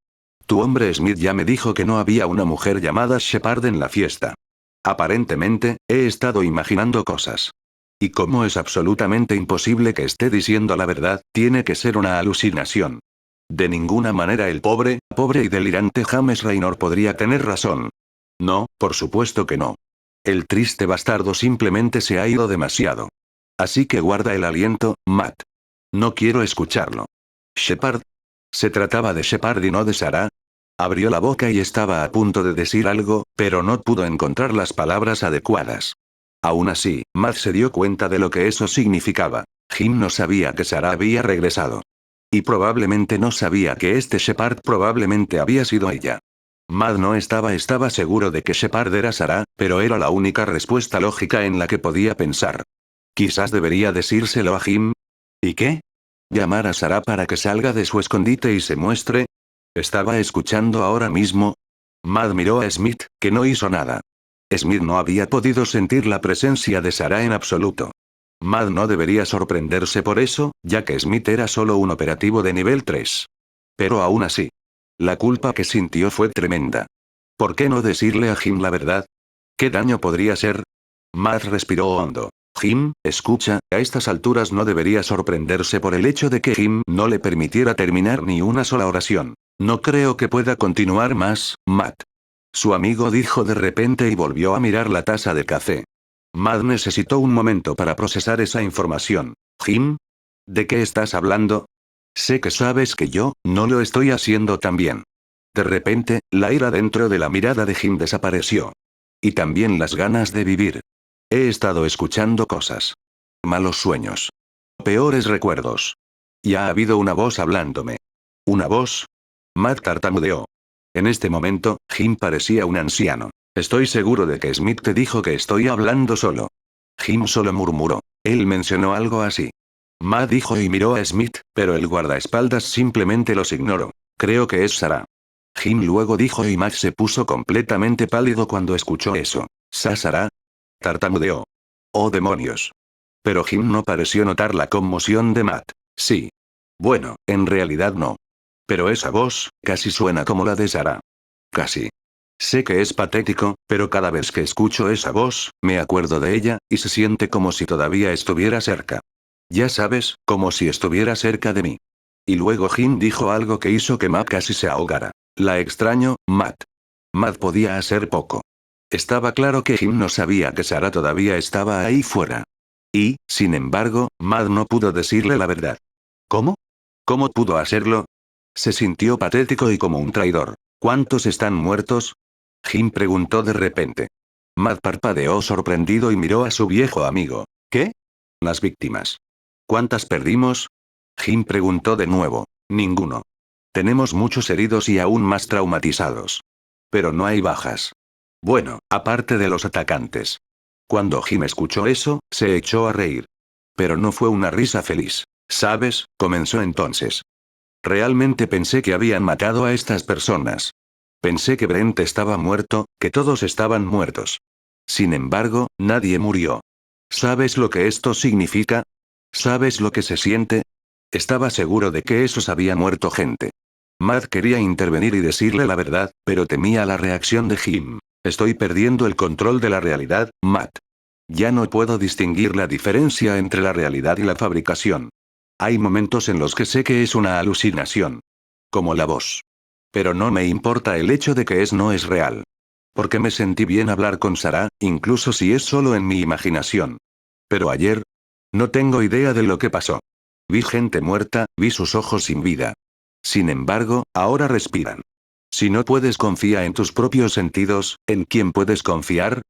Tu hombre Smith ya me dijo que no había una mujer llamada Shepard en la fiesta. Aparentemente, he estado imaginando cosas. Y como es absolutamente imposible que esté diciendo la verdad, tiene que ser una alucinación. De ninguna manera el pobre y delirante James Raynor podría tener razón. No, por supuesto que no. El triste bastardo simplemente se ha ido demasiado. Así que guarda el aliento, Matt. No quiero escucharlo. Shepard. ¿Se trataba de Shepard y no de Sarah? Abrió la boca y estaba a punto de decir algo, pero no pudo encontrar las palabras adecuadas. Aún así, Matt se dio cuenta de lo que eso significaba. Jim no sabía que Sarah había regresado. Y probablemente no sabía que este Shepard probablemente había sido ella. Matt no estaba seguro de que Shepard era Sarah, pero era la única respuesta lógica en la que podía pensar. Quizás debería decírselo a Jim. ¿Y qué? ¿Llamar a Sarah para que salga de su escondite y se muestre? ¿Estaba escuchando ahora mismo? Matt miró a Smith, que no hizo nada. Smith no había podido sentir la presencia de Sarah en absoluto. Matt no debería sorprenderse por eso, ya que Smith era solo un operativo de nivel 3. Pero aún así, la culpa que sintió fue tremenda. ¿Por qué no decirle a Jim la verdad? ¿Qué daño podría ser? Matt respiró hondo. Jim, escucha, a estas alturas no debería sorprenderse por el hecho de que Jim no le permitiera terminar ni una sola oración. No creo que pueda continuar más, Matt. Su amigo dijo de repente y volvió a mirar la taza de café. Matt necesitó un momento para procesar esa información. Jim, ¿de qué estás hablando? Sé que sabes que yo no lo estoy haciendo tan bien. De repente, la ira dentro de la mirada de Jim desapareció. Y también las ganas de vivir. He estado escuchando cosas. Malos sueños. Peores recuerdos. Y ha habido una voz hablándome. ¿Una voz? Matt tartamudeó. En este momento, Jim parecía un anciano. Estoy seguro de que Smith te dijo que estoy hablando solo. Jim solo murmuró. Él mencionó algo así. Matt dijo y miró a Smith, pero el guardaespaldas simplemente los ignoró. Creo que es Sarah. Jim luego dijo y Matt se puso completamente pálido cuando escuchó eso. ¿Sarah? Tartamudeó. Oh demonios. Pero Jim no pareció notar la conmoción de Matt. Sí. Bueno, en realidad no. Pero esa voz, casi suena como la de Sarah. Casi. Sé que es patético, pero cada vez que escucho esa voz, me acuerdo de ella, y se siente como si todavía estuviera cerca. Ya sabes, como si estuviera cerca de mí. Y luego Jim dijo algo que hizo que Matt casi se ahogara. La extraño, Matt. Matt podía hacer poco. Estaba claro que Jim no sabía que Sarah todavía estaba ahí fuera. Y, sin embargo, Matt no pudo decirle la verdad. ¿Cómo? ¿Cómo pudo hacerlo? Se sintió patético y como un traidor. ¿Cuántos están muertos? Jim preguntó de repente. Matt parpadeó sorprendido y miró a su viejo amigo. ¿Qué? Las víctimas. ¿Cuántas perdimos? Jim preguntó de nuevo. Ninguno. Tenemos muchos heridos y aún más traumatizados. Pero no hay bajas. Bueno, aparte de los atacantes. Cuando Jim escuchó eso, se echó a reír. Pero no fue una risa feliz. ¿Sabes? Comenzó entonces. Realmente pensé que habían matado a estas personas. Pensé que Brent estaba muerto, que todos estaban muertos. Sin embargo, nadie murió. ¿Sabes lo que esto significa? ¿Sabes lo que se siente? Estaba seguro de que esos había muerto gente. Matt quería intervenir y decirle la verdad, pero temía la reacción de Jim. Estoy perdiendo el control de la realidad, Matt. Ya no puedo distinguir la diferencia entre la realidad y la fabricación. Hay momentos en los que sé que es una alucinación. Como la voz. Pero no me importa el hecho de que no es real. Porque me sentí bien hablar con Sarah, incluso si es solo en mi imaginación. Pero ayer, no tengo idea de lo que pasó. Vi gente muerta, vi sus ojos sin vida. Sin embargo, ahora respiran. Si no puedes confiar en tus propios sentidos, ¿en quién puedes confiar?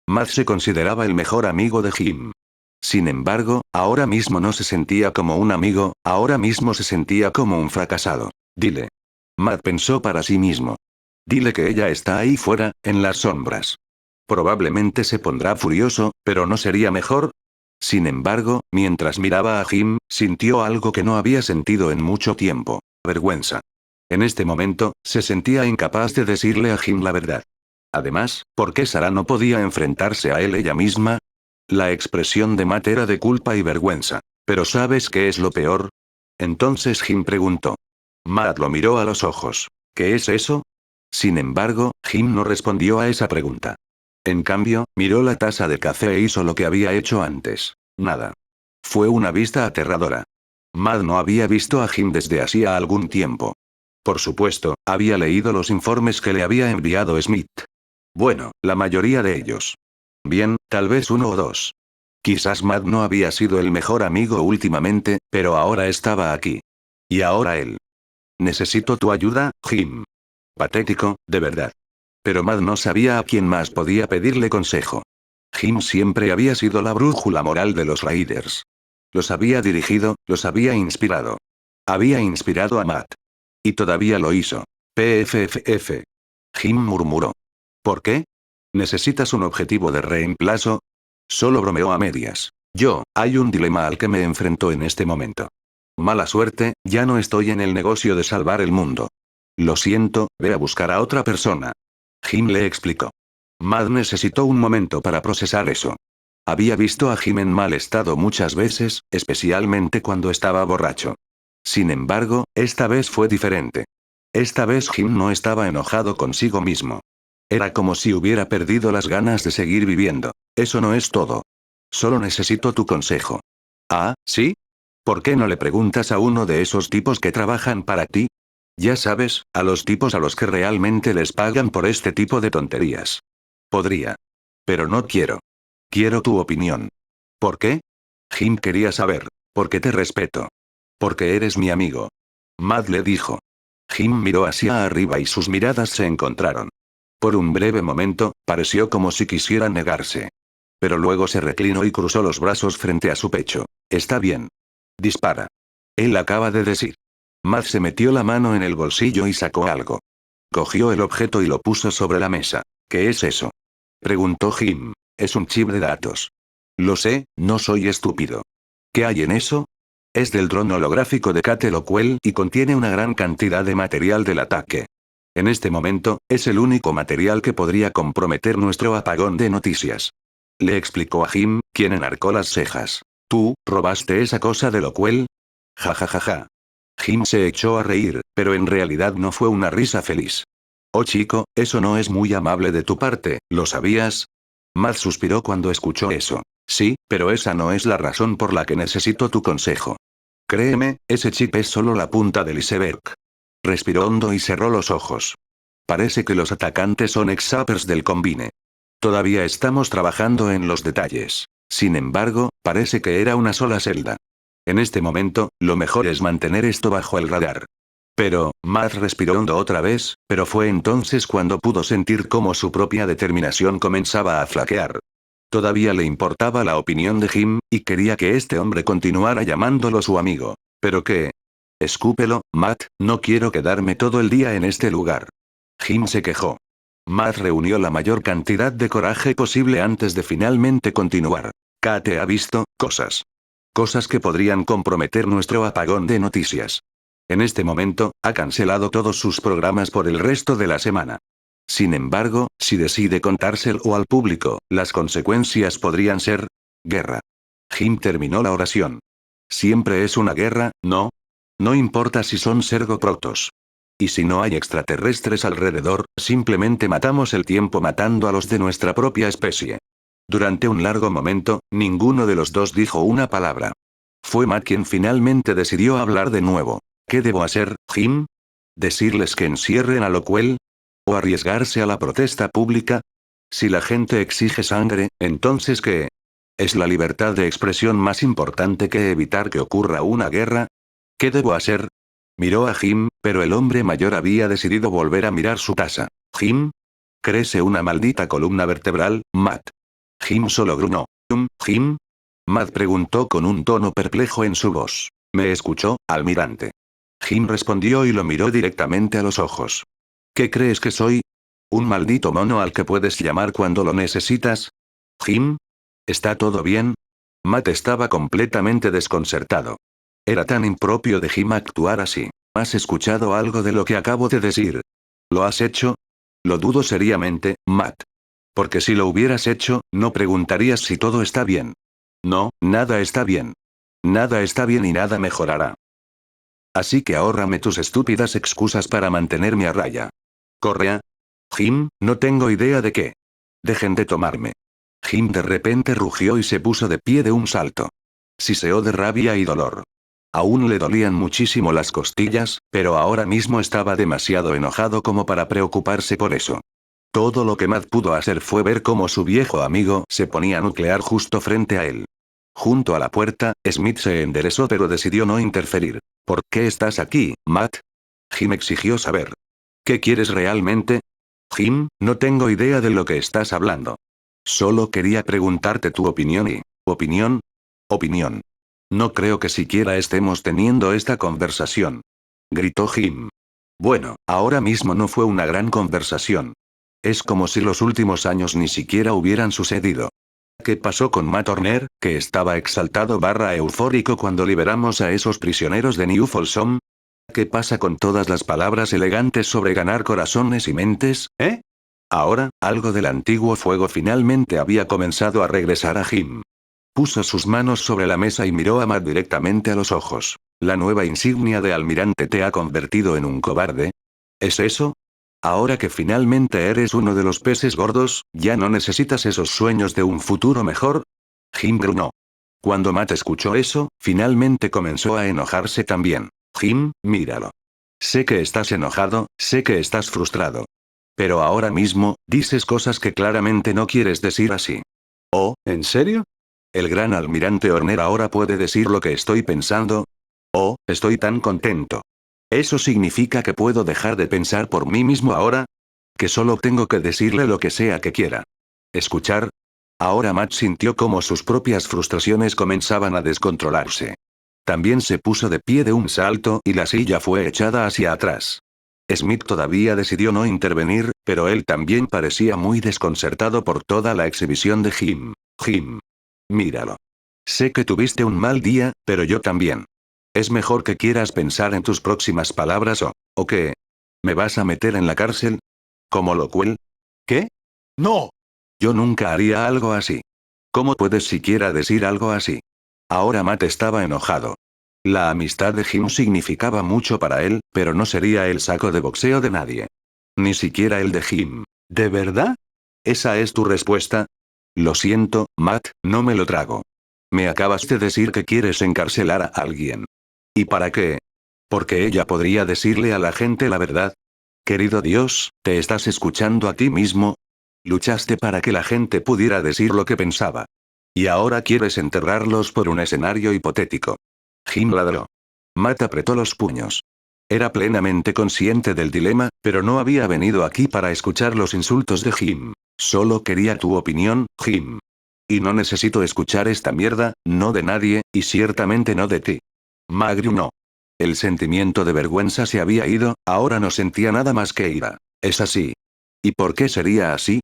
Matt se consideraba el mejor amigo de Jim. Sin embargo, ahora mismo no se sentía como un amigo, ahora mismo se sentía como un fracasado. Dile. Matt pensó para sí mismo. Dile que ella está ahí fuera, en las sombras. Probablemente se pondrá furioso, pero ¿no sería mejor? Sin embargo, mientras miraba a Jim, sintió algo que no había sentido en mucho tiempo. Vergüenza. En este momento, se sentía incapaz de decirle a Jim la verdad. Además, ¿por qué Sarah no podía enfrentarse a él ella misma? La expresión de Matt era de culpa y vergüenza. ¿Pero sabes qué es lo peor? Entonces Jim preguntó. Matt lo miró a los ojos. ¿Qué es eso? Sin embargo, Jim no respondió a esa pregunta. En cambio, miró la taza de café e hizo lo que había hecho antes. Nada. Fue una vista aterradora. Matt no había visto a Jim desde hacía algún tiempo. Por supuesto, había leído los informes que le había enviado Smith. Bueno, la mayoría de ellos. Bien, tal vez uno o dos. Quizás Matt no había sido el mejor amigo últimamente, pero ahora estaba aquí. Y ahora él. Necesito tu ayuda, Jim. Patético, de verdad. Pero Matt no sabía a quién más podía pedirle consejo. Jim siempre había sido la brújula moral de los Raiders. Los había dirigido, los había inspirado. Había inspirado a Matt. Y todavía lo hizo. PFFF. Jim murmuró. ¿Por qué? ¿Necesitas un objetivo de reemplazo? Solo bromeó a medias. Hay un dilema al que me enfrento en este momento. Mala suerte, ya no estoy en el negocio de salvar el mundo. Lo siento, ve a buscar a otra persona. Jim le explicó. Matt necesitó un momento para procesar eso. Había visto a Jim en mal estado muchas veces, especialmente cuando estaba borracho. Sin embargo, esta vez fue diferente. Esta vez Jim no estaba enojado consigo mismo. Era como si hubiera perdido las ganas de seguir viviendo. Eso no es todo. Solo necesito tu consejo. Ah, ¿sí? ¿Por qué no le preguntas a uno de esos tipos que trabajan para ti? Ya sabes, a los tipos a los que realmente les pagan por este tipo de tonterías. Podría. Pero no quiero. Quiero tu opinión. ¿Por qué? Jim quería saber. Porque te respeto. Porque eres mi amigo. Matt le dijo. Jim miró hacia arriba y sus miradas se encontraron. Por un breve momento, pareció como si quisiera negarse. Pero luego se reclinó y cruzó los brazos frente a su pecho. Está bien. Dispara. Él acaba de decir. Matt se metió la mano en el bolsillo y sacó algo. Cogió el objeto y lo puso sobre la mesa. ¿Qué es eso? Preguntó Jim. Es un chip de datos. Lo sé, no soy estúpido. ¿Qué hay en eso? Es del dron holográfico de Kate Lockwell y contiene una gran cantidad de material del ataque. En este momento, es el único material que podría comprometer nuestro apagón de noticias. Le explicó a Jim, quien enarcó las cejas. ¿Tú, robaste esa cosa de Lockwell? Ja ja ja ja. Jim se echó a reír, pero en realidad no fue una risa feliz. Oh chico, eso no es muy amable de tu parte, ¿lo sabías? Matt suspiró cuando escuchó eso. Sí, pero esa no es la razón por la que necesito tu consejo. Créeme, ese chip es solo la punta del iceberg. Respiró hondo y cerró los ojos. Parece que los atacantes son ex-sappers del Combine. Todavía estamos trabajando en los detalles. Sin embargo, parece que era una sola celda. En este momento, lo mejor es mantener esto bajo el radar. Pero, Matt respiró hondo otra vez, pero fue entonces cuando pudo sentir cómo su propia determinación comenzaba a flaquear. Todavía le importaba la opinión de Jim, y quería que este hombre continuara llamándolo su amigo. ¿Pero qué? Escúpelo, Matt, no quiero quedarme todo el día en este lugar. Jim se quejó. Matt reunió la mayor cantidad de coraje posible antes de finalmente continuar. Kate ha visto cosas. Cosas que podrían comprometer nuestro apagón de noticias. En este momento, ha cancelado todos sus programas por el resto de la semana. Sin embargo, si decide contárselo al público, las consecuencias podrían ser guerra. Jim terminó la oración. Siempre es una guerra, ¿no? No importa si son sergoprotos. Y si no hay extraterrestres alrededor, simplemente matamos el tiempo matando a los de nuestra propia especie. Durante un largo momento, ninguno de los dos dijo una palabra. Fue Matt quien finalmente decidió hablar de nuevo. ¿Qué debo hacer, Jim? ¿Decirles que encierren a Lockwell? ¿O arriesgarse a la protesta pública? Si la gente exige sangre, ¿entonces qué? ¿Es la libertad de expresión más importante que evitar que ocurra una guerra? ¿Qué debo hacer? Miró a Jim, pero el hombre mayor había decidido volver a mirar su taza. ¿Jim? Crece una maldita columna vertebral, Matt. Jim solo gruñó. ¿Jim? Matt preguntó con un tono perplejo en su voz. ¿Me escuchó, almirante? Jim respondió y lo miró directamente a los ojos. ¿Qué crees que soy? ¿Un maldito mono al que puedes llamar cuando lo necesitas? ¿Jim? ¿Está todo bien? Matt estaba completamente desconcertado. Era tan impropio de Jim actuar así. ¿Has escuchado algo de lo que acabo de decir? ¿Lo has hecho? Lo dudo seriamente, Matt. Porque si lo hubieras hecho, no preguntarías si todo está bien. No, nada está bien. Nada está bien y nada mejorará. Así que ahórrame tus estúpidas excusas para mantenerme a raya. ¿Correa? Jim, no tengo idea de qué. Dejen de tomarme. Jim de repente rugió y se puso de pie de un salto. Siseó de rabia y dolor. Aún le dolían muchísimo las costillas, pero ahora mismo estaba demasiado enojado como para preocuparse por eso. Todo lo que Matt pudo hacer fue ver cómo su viejo amigo se ponía nuclear justo frente a él. Junto a la puerta, Smith se enderezó pero decidió no interferir. ¿Por qué estás aquí, Matt? Jim exigió saber. ¿Qué quieres realmente? Jim, no tengo idea de lo que estás hablando. Solo quería preguntarte tu opinión y... ¿Opinión? Opinión. No creo que siquiera estemos teniendo esta conversación. Gritó Jim. Bueno, ahora mismo no fue una gran conversación. Es como si los últimos años ni siquiera hubieran sucedido. ¿Qué pasó con Matt Turner, que estaba exaltado / eufórico cuando liberamos a esos prisioneros de New Folsom? ¿Qué pasa con todas las palabras elegantes sobre ganar corazones y mentes, eh? Ahora, algo del antiguo fuego finalmente había comenzado a regresar a Jim. Puso sus manos sobre la mesa y miró a Matt directamente a los ojos. ¿La nueva insignia de almirante te ha convertido en un cobarde? ¿Es eso? Ahora que finalmente eres uno de los peces gordos, ¿ya no necesitas esos sueños de un futuro mejor? Jim gruñó. Cuando Matt escuchó eso, finalmente comenzó a enojarse también. Jim, míralo. Sé que estás enojado, sé que estás frustrado. Pero ahora mismo, dices cosas que claramente no quieres decir así. ¿Oh, en serio? ¿El gran almirante Horner ahora puede decir lo que estoy pensando? Oh, estoy tan contento. ¿Eso significa que puedo dejar de pensar por mí mismo ahora? ¿Que solo tengo que decirle lo que sea que quiera? ¿Escuchar? Ahora Matt sintió como sus propias frustraciones comenzaban a descontrolarse. También se puso de pie de un salto y la silla fue echada hacia atrás. Smith todavía decidió no intervenir, pero él también parecía muy desconcertado por toda la exhibición de Jim. Jim. Míralo. Sé que tuviste un mal día, pero yo también. Es mejor que quieras pensar en tus próximas palabras o qué. ¿Me vas a meter en la cárcel? ¿Como Locuel? ¿Qué? No. Yo nunca haría algo así. ¿Cómo puedes siquiera decir algo así? Ahora Matt estaba enojado. La amistad de Jim significaba mucho para él, pero no sería el saco de boxeo de nadie. Ni siquiera el de Jim. ¿De verdad? ¿Esa es tu respuesta? Lo siento, Matt, no me lo trago. Me acabas de decir que quieres encarcelar a alguien. ¿Y para qué? Porque ella podría decirle a la gente la verdad. Querido Dios, ¿te estás escuchando a ti mismo? Luchaste para que la gente pudiera decir lo que pensaba. Y ahora quieres enterrarlos por un escenario hipotético. Jim ladró. Matt apretó los puños. Era plenamente consciente del dilema, pero no había venido aquí para escuchar los insultos de Jim. Solo quería tu opinión, Jim. Y no necesito escuchar esta mierda, no de nadie, y ciertamente no de ti. Magru no. El sentimiento de vergüenza se había ido, ahora no sentía nada más que ira. Es así. ¿Y por qué sería así?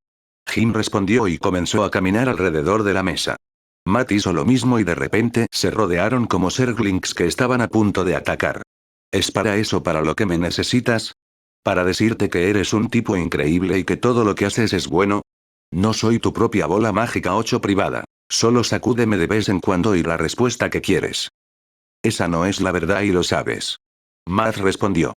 Jim respondió y comenzó a caminar alrededor de la mesa. Matt hizo lo mismo y de repente se rodearon como Zerglings que estaban a punto de atacar. ¿Es para eso para lo que me necesitas? ¿Para decirte que eres un tipo increíble y que todo lo que haces es bueno? No soy tu propia bola mágica 8 privada. Solo sacúdeme de vez en cuando y la respuesta que quieres. Esa no es la verdad y lo sabes. Matt respondió.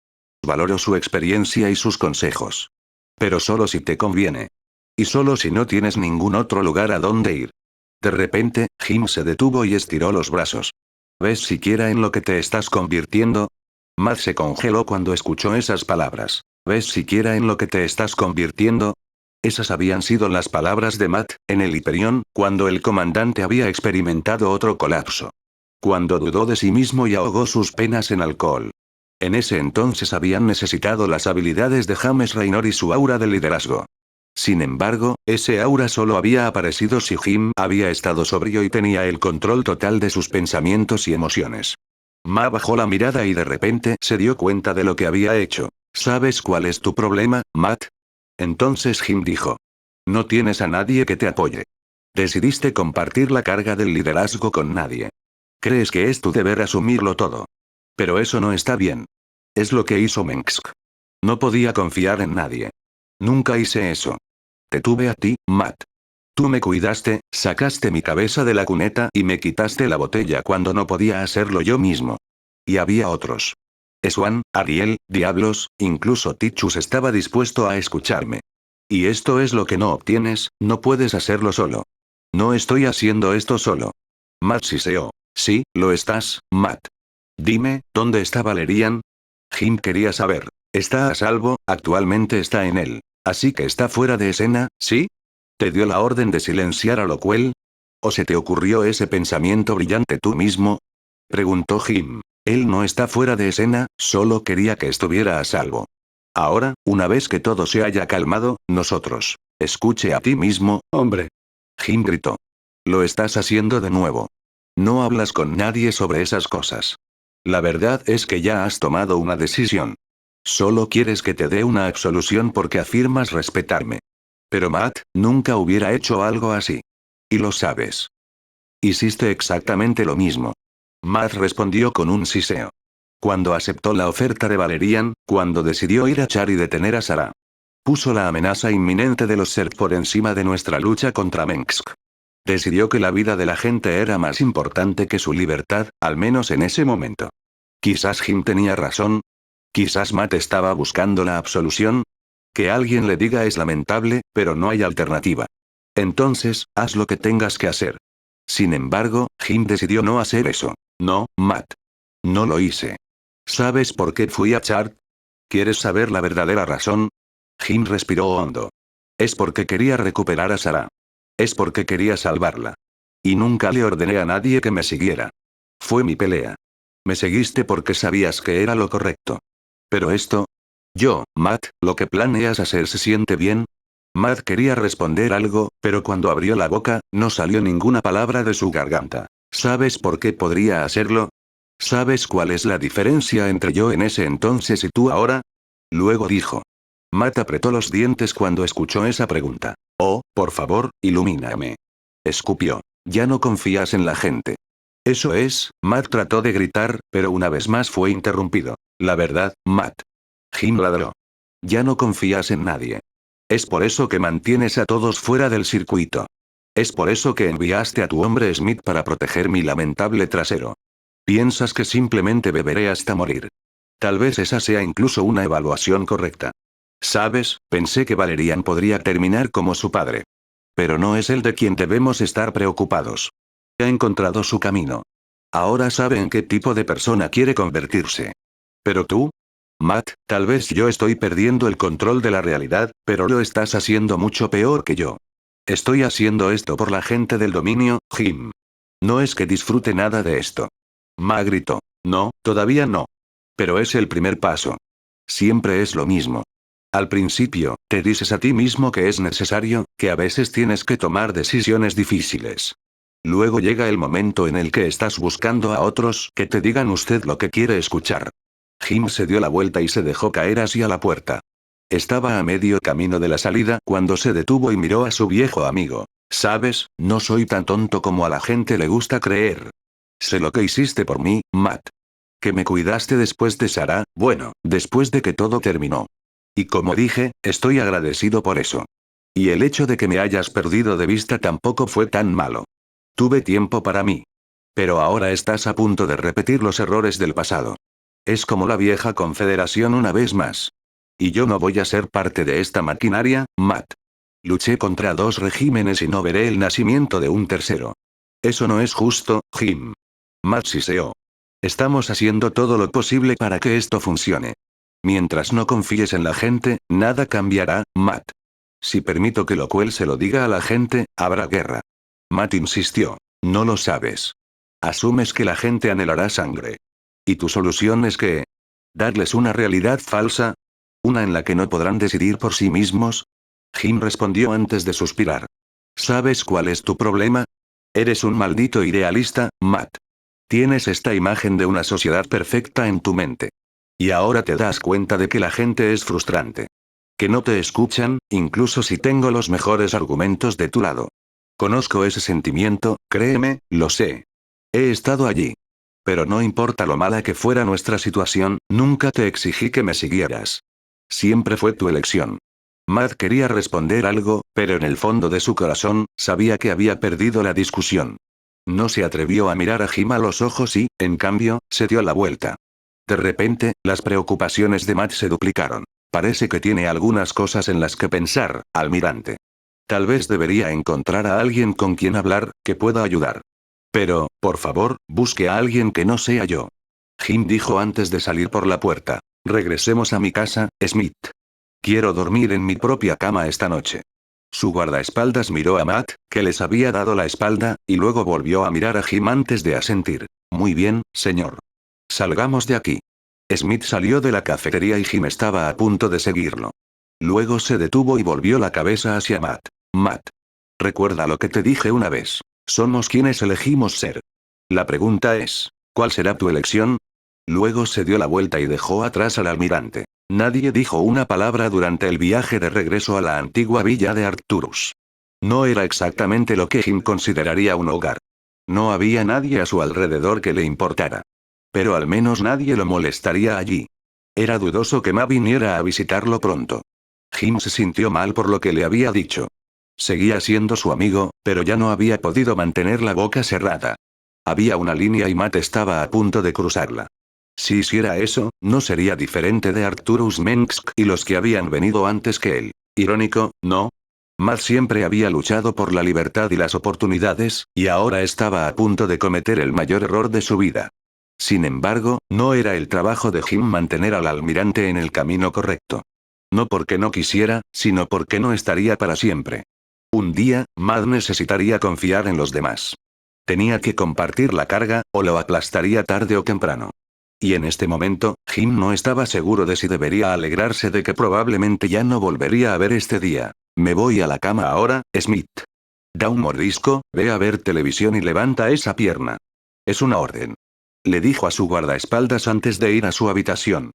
Valoro su experiencia y sus consejos. Pero solo si te conviene. Y solo si no tienes ningún otro lugar a donde ir. De repente, Jim se detuvo y estiró los brazos. ¿Ves siquiera en lo que te estás convirtiendo? Matt se congeló cuando escuchó esas palabras. ¿Ves siquiera en lo que te estás convirtiendo? Esas habían sido las palabras de Matt, en el Hyperion, cuando el comandante había experimentado otro colapso. Cuando dudó de sí mismo y ahogó sus penas en alcohol. En ese entonces habían necesitado las habilidades de James Raynor y su aura de liderazgo. Sin embargo, ese aura solo había aparecido si Jim había estado sobrio y tenía el control total de sus pensamientos y emociones. Ma bajó la mirada y de repente se dio cuenta de lo que había hecho. ¿Sabes cuál es tu problema, Matt? Entonces Jim dijo. No tienes a nadie que te apoye. Decidiste compartir la carga del liderazgo con nadie. Crees que es tu deber asumirlo todo. Pero eso no está bien. Es lo que hizo Mengsk. No podía confiar en nadie. Nunca hice eso. Te tuve a ti, Matt. Tú me cuidaste, sacaste mi cabeza de la cuneta y me quitaste la botella cuando no podía hacerlo yo mismo. Y había otros. Swan, Ariel, Diablos, incluso Tichus estaba dispuesto a escucharme. Y esto es lo que no obtienes, no puedes hacerlo solo. No estoy haciendo esto solo. Matt siseó. Sí, lo estás, Matt. Dime, ¿dónde está Valerian? Jim quería saber. Está a salvo, actualmente está en él. Así que está fuera de escena, ¿sí? ¿Te dio la orden de silenciar a Locuel? ¿O se te ocurrió ese pensamiento brillante tú mismo? Preguntó Jim. Él no está fuera de escena, solo quería que estuviera a salvo. Ahora, una vez que todo se haya calmado, nosotros. Escuche a ti mismo, hombre. Jim gritó. Lo estás haciendo de nuevo. No hablas con nadie sobre esas cosas. La verdad es que ya has tomado una decisión. Solo quieres que te dé una absolución porque afirmas respetarme. Pero Matt, nunca hubiera hecho algo así. Y lo sabes. Hiciste exactamente lo mismo. Matt respondió con un siseo. Cuando aceptó la oferta de Valerian, cuando decidió ir a Char y detener a Sarah. Puso la amenaza inminente de los Zerg por encima de nuestra lucha contra Mengsk. Decidió que la vida de la gente era más importante que su libertad, al menos en ese momento. Quizás Jim tenía razón. Quizás Matt estaba buscando la absolución. Que alguien le diga es lamentable, pero no hay alternativa. Entonces, haz lo que tengas que hacer. Sin embargo, Jim decidió no hacer eso. No, Matt. No lo hice. ¿Sabes por qué fui a Chart? ¿Quieres saber la verdadera razón? Jim respiró hondo. Es porque quería recuperar a Sarah. Es porque quería salvarla. Y nunca le ordené a nadie que me siguiera. Fue mi pelea. Me seguiste porque sabías que era lo correcto. Pero esto... Yo, Matt, ¿lo que planeas hacer se siente bien? Matt quería responder algo, pero cuando abrió la boca, no salió ninguna palabra de su garganta. ¿Sabes por qué podría hacerlo? ¿Sabes cuál es la diferencia entre yo en ese entonces y tú ahora? Luego dijo. Matt apretó los dientes cuando escuchó esa pregunta. Oh, por favor, ilumíname. Escupió. Ya no confías en la gente. Eso es, Matt trató de gritar, pero una vez más fue interrumpido. La verdad, Matt. Jim ladró. Ya no confías en nadie. Es por eso que mantienes a todos fuera del circuito. Es por eso que enviaste a tu hombre Smith para proteger mi lamentable trasero. Piensas que simplemente beberé hasta morir. Tal vez esa sea incluso una evaluación correcta. Sabes, pensé que Valerian podría terminar como su padre. Pero no es el de quien debemos estar preocupados. Ha encontrado su camino. Ahora sabe en qué tipo de persona quiere convertirse. Pero tú, Matt, tal vez yo estoy perdiendo el control de la realidad, pero lo estás haciendo mucho peor que yo. Estoy haciendo esto por la gente del dominio, Jim. No es que disfrute nada de esto. Ma gritó. No, todavía no. Pero es el primer paso. Siempre es lo mismo. Al principio, te dices a ti mismo que es necesario, que a veces tienes que tomar decisiones difíciles. Luego llega el momento en el que estás buscando a otros que te digan usted lo que quiere escuchar. Jim se dio la vuelta y se dejó caer hacia la puerta. Estaba a medio camino de la salida cuando se detuvo y miró a su viejo amigo. Sabes, no soy tan tonto como a la gente le gusta creer. Sé lo que hiciste por mí, Matt. Que me cuidaste después de Sarah, bueno, después de que todo terminó. Y como dije, estoy agradecido por eso. Y el hecho de que me hayas perdido de vista tampoco fue tan malo. Tuve tiempo para mí. Pero ahora estás a punto de repetir los errores del pasado. Es como la vieja confederación una vez más. Y yo no voy a ser parte de esta maquinaria, Matt. Luché contra dos regímenes y no veré el nacimiento de un tercero. Eso no es justo, Jim. Matt siseó. Estamos haciendo todo lo posible para que esto funcione. Mientras no confíes en la gente, nada cambiará, Matt. Si permito que Locuel se lo diga a la gente, habrá guerra. Matt insistió. No lo sabes. Asumes que la gente anhelará sangre. ¿Y tu solución es qué? ¿Darles una realidad falsa? ¿Una en la que no podrán decidir por sí mismos? Jim respondió antes de suspirar. ¿Sabes cuál es tu problema? Eres un maldito idealista, Matt. Tienes esta imagen de una sociedad perfecta en tu mente. Y ahora te das cuenta de que la gente es frustrante. Que no te escuchan, incluso si tengo los mejores argumentos de tu lado. Conozco ese sentimiento, créeme, lo sé. He estado allí. Pero no importa lo mala que fuera nuestra situación, nunca te exigí que me siguieras. Siempre fue tu elección. Matt quería responder algo, pero en el fondo de su corazón, sabía que había perdido la discusión. No se atrevió a mirar a Jim a los ojos y, en cambio, se dio la vuelta. De repente, las preocupaciones de Matt se duplicaron. Parece que tiene algunas cosas en las que pensar, almirante. Tal vez debería encontrar a alguien con quien hablar, que pueda ayudar. Pero, por favor, busque a alguien que no sea yo. Jim dijo antes de salir por la puerta. Regresemos a mi casa, Smith. Quiero dormir en mi propia cama esta noche. Su guardaespaldas miró a Matt, que les había dado la espalda, y luego volvió a mirar a Jim antes de asentir. Muy bien, señor. Salgamos de aquí. Smith salió de la cafetería y Jim estaba a punto de seguirlo. Luego se detuvo y volvió la cabeza hacia Matt. Matt. Recuerda lo que te dije una vez. Somos quienes elegimos ser. La pregunta es, ¿cuál será tu elección? Luego se dio la vuelta y dejó atrás al almirante. Nadie dijo una palabra durante el viaje de regreso a la antigua villa de Arcturus. No era exactamente lo que Jim consideraría un hogar. No había nadie a su alrededor que le importara. Pero al menos nadie lo molestaría allí. Era dudoso que Ma viniera a visitarlo pronto. Jim se sintió mal por lo que le había dicho. Seguía siendo su amigo, pero ya no había podido mantener la boca cerrada. Había una línea y Matt estaba a punto de cruzarla. Si hiciera eso, no sería diferente de Arcturus Mensk y los que habían venido antes que él. Irónico, ¿no? Matt siempre había luchado por la libertad y las oportunidades, y ahora estaba a punto de cometer el mayor error de su vida. Sin embargo, no era el trabajo de Jim mantener al almirante en el camino correcto. No porque no quisiera, sino porque no estaría para siempre. Un día, Matt necesitaría confiar en los demás. Tenía que compartir la carga, o lo aplastaría tarde o temprano. Y en este momento, Jim no estaba seguro de si debería alegrarse de que probablemente ya no volvería a ver este día. Me voy a la cama ahora, Smith. Da un mordisco, ve a ver televisión y levanta esa pierna. Es una orden. Le dijo a su guardaespaldas antes de ir a su habitación.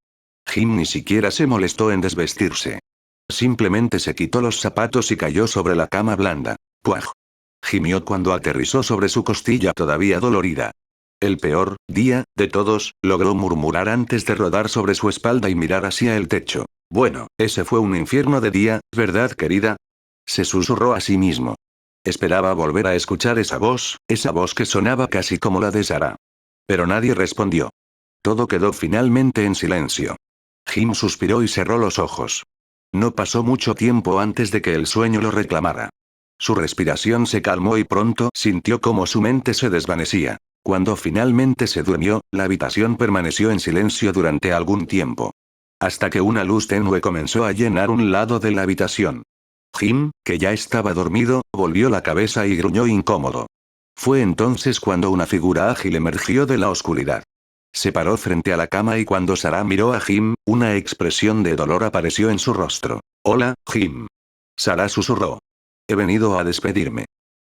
Jim ni siquiera se molestó en desvestirse. Simplemente se quitó los zapatos y cayó sobre la cama blanda. ¡Puaj! Gimió cuando aterrizó sobre su costilla todavía dolorida. El peor día de todos, logró murmurar antes de rodar sobre su espalda y mirar hacia el techo. Bueno, ese fue un infierno de día, ¿verdad, querida? Se susurró a sí mismo. Esperaba volver a escuchar esa voz que sonaba casi como la de Sarah. Pero nadie respondió. Todo quedó finalmente en silencio. Jim suspiró y cerró los ojos. No pasó mucho tiempo antes de que el sueño lo reclamara. Su respiración se calmó y pronto sintió como su mente se desvanecía. Cuando finalmente se durmió, la habitación permaneció en silencio durante algún tiempo. Hasta que una luz tenue comenzó a llenar un lado de la habitación. Jim, que ya estaba dormido, volvió la cabeza y gruñó incómodo. Fue entonces cuando una figura ágil emergió de la oscuridad. Se paró frente a la cama y cuando Sarah miró a Jim, una expresión de dolor apareció en su rostro. «Hola, Jim». Sarah susurró. «He venido a despedirme».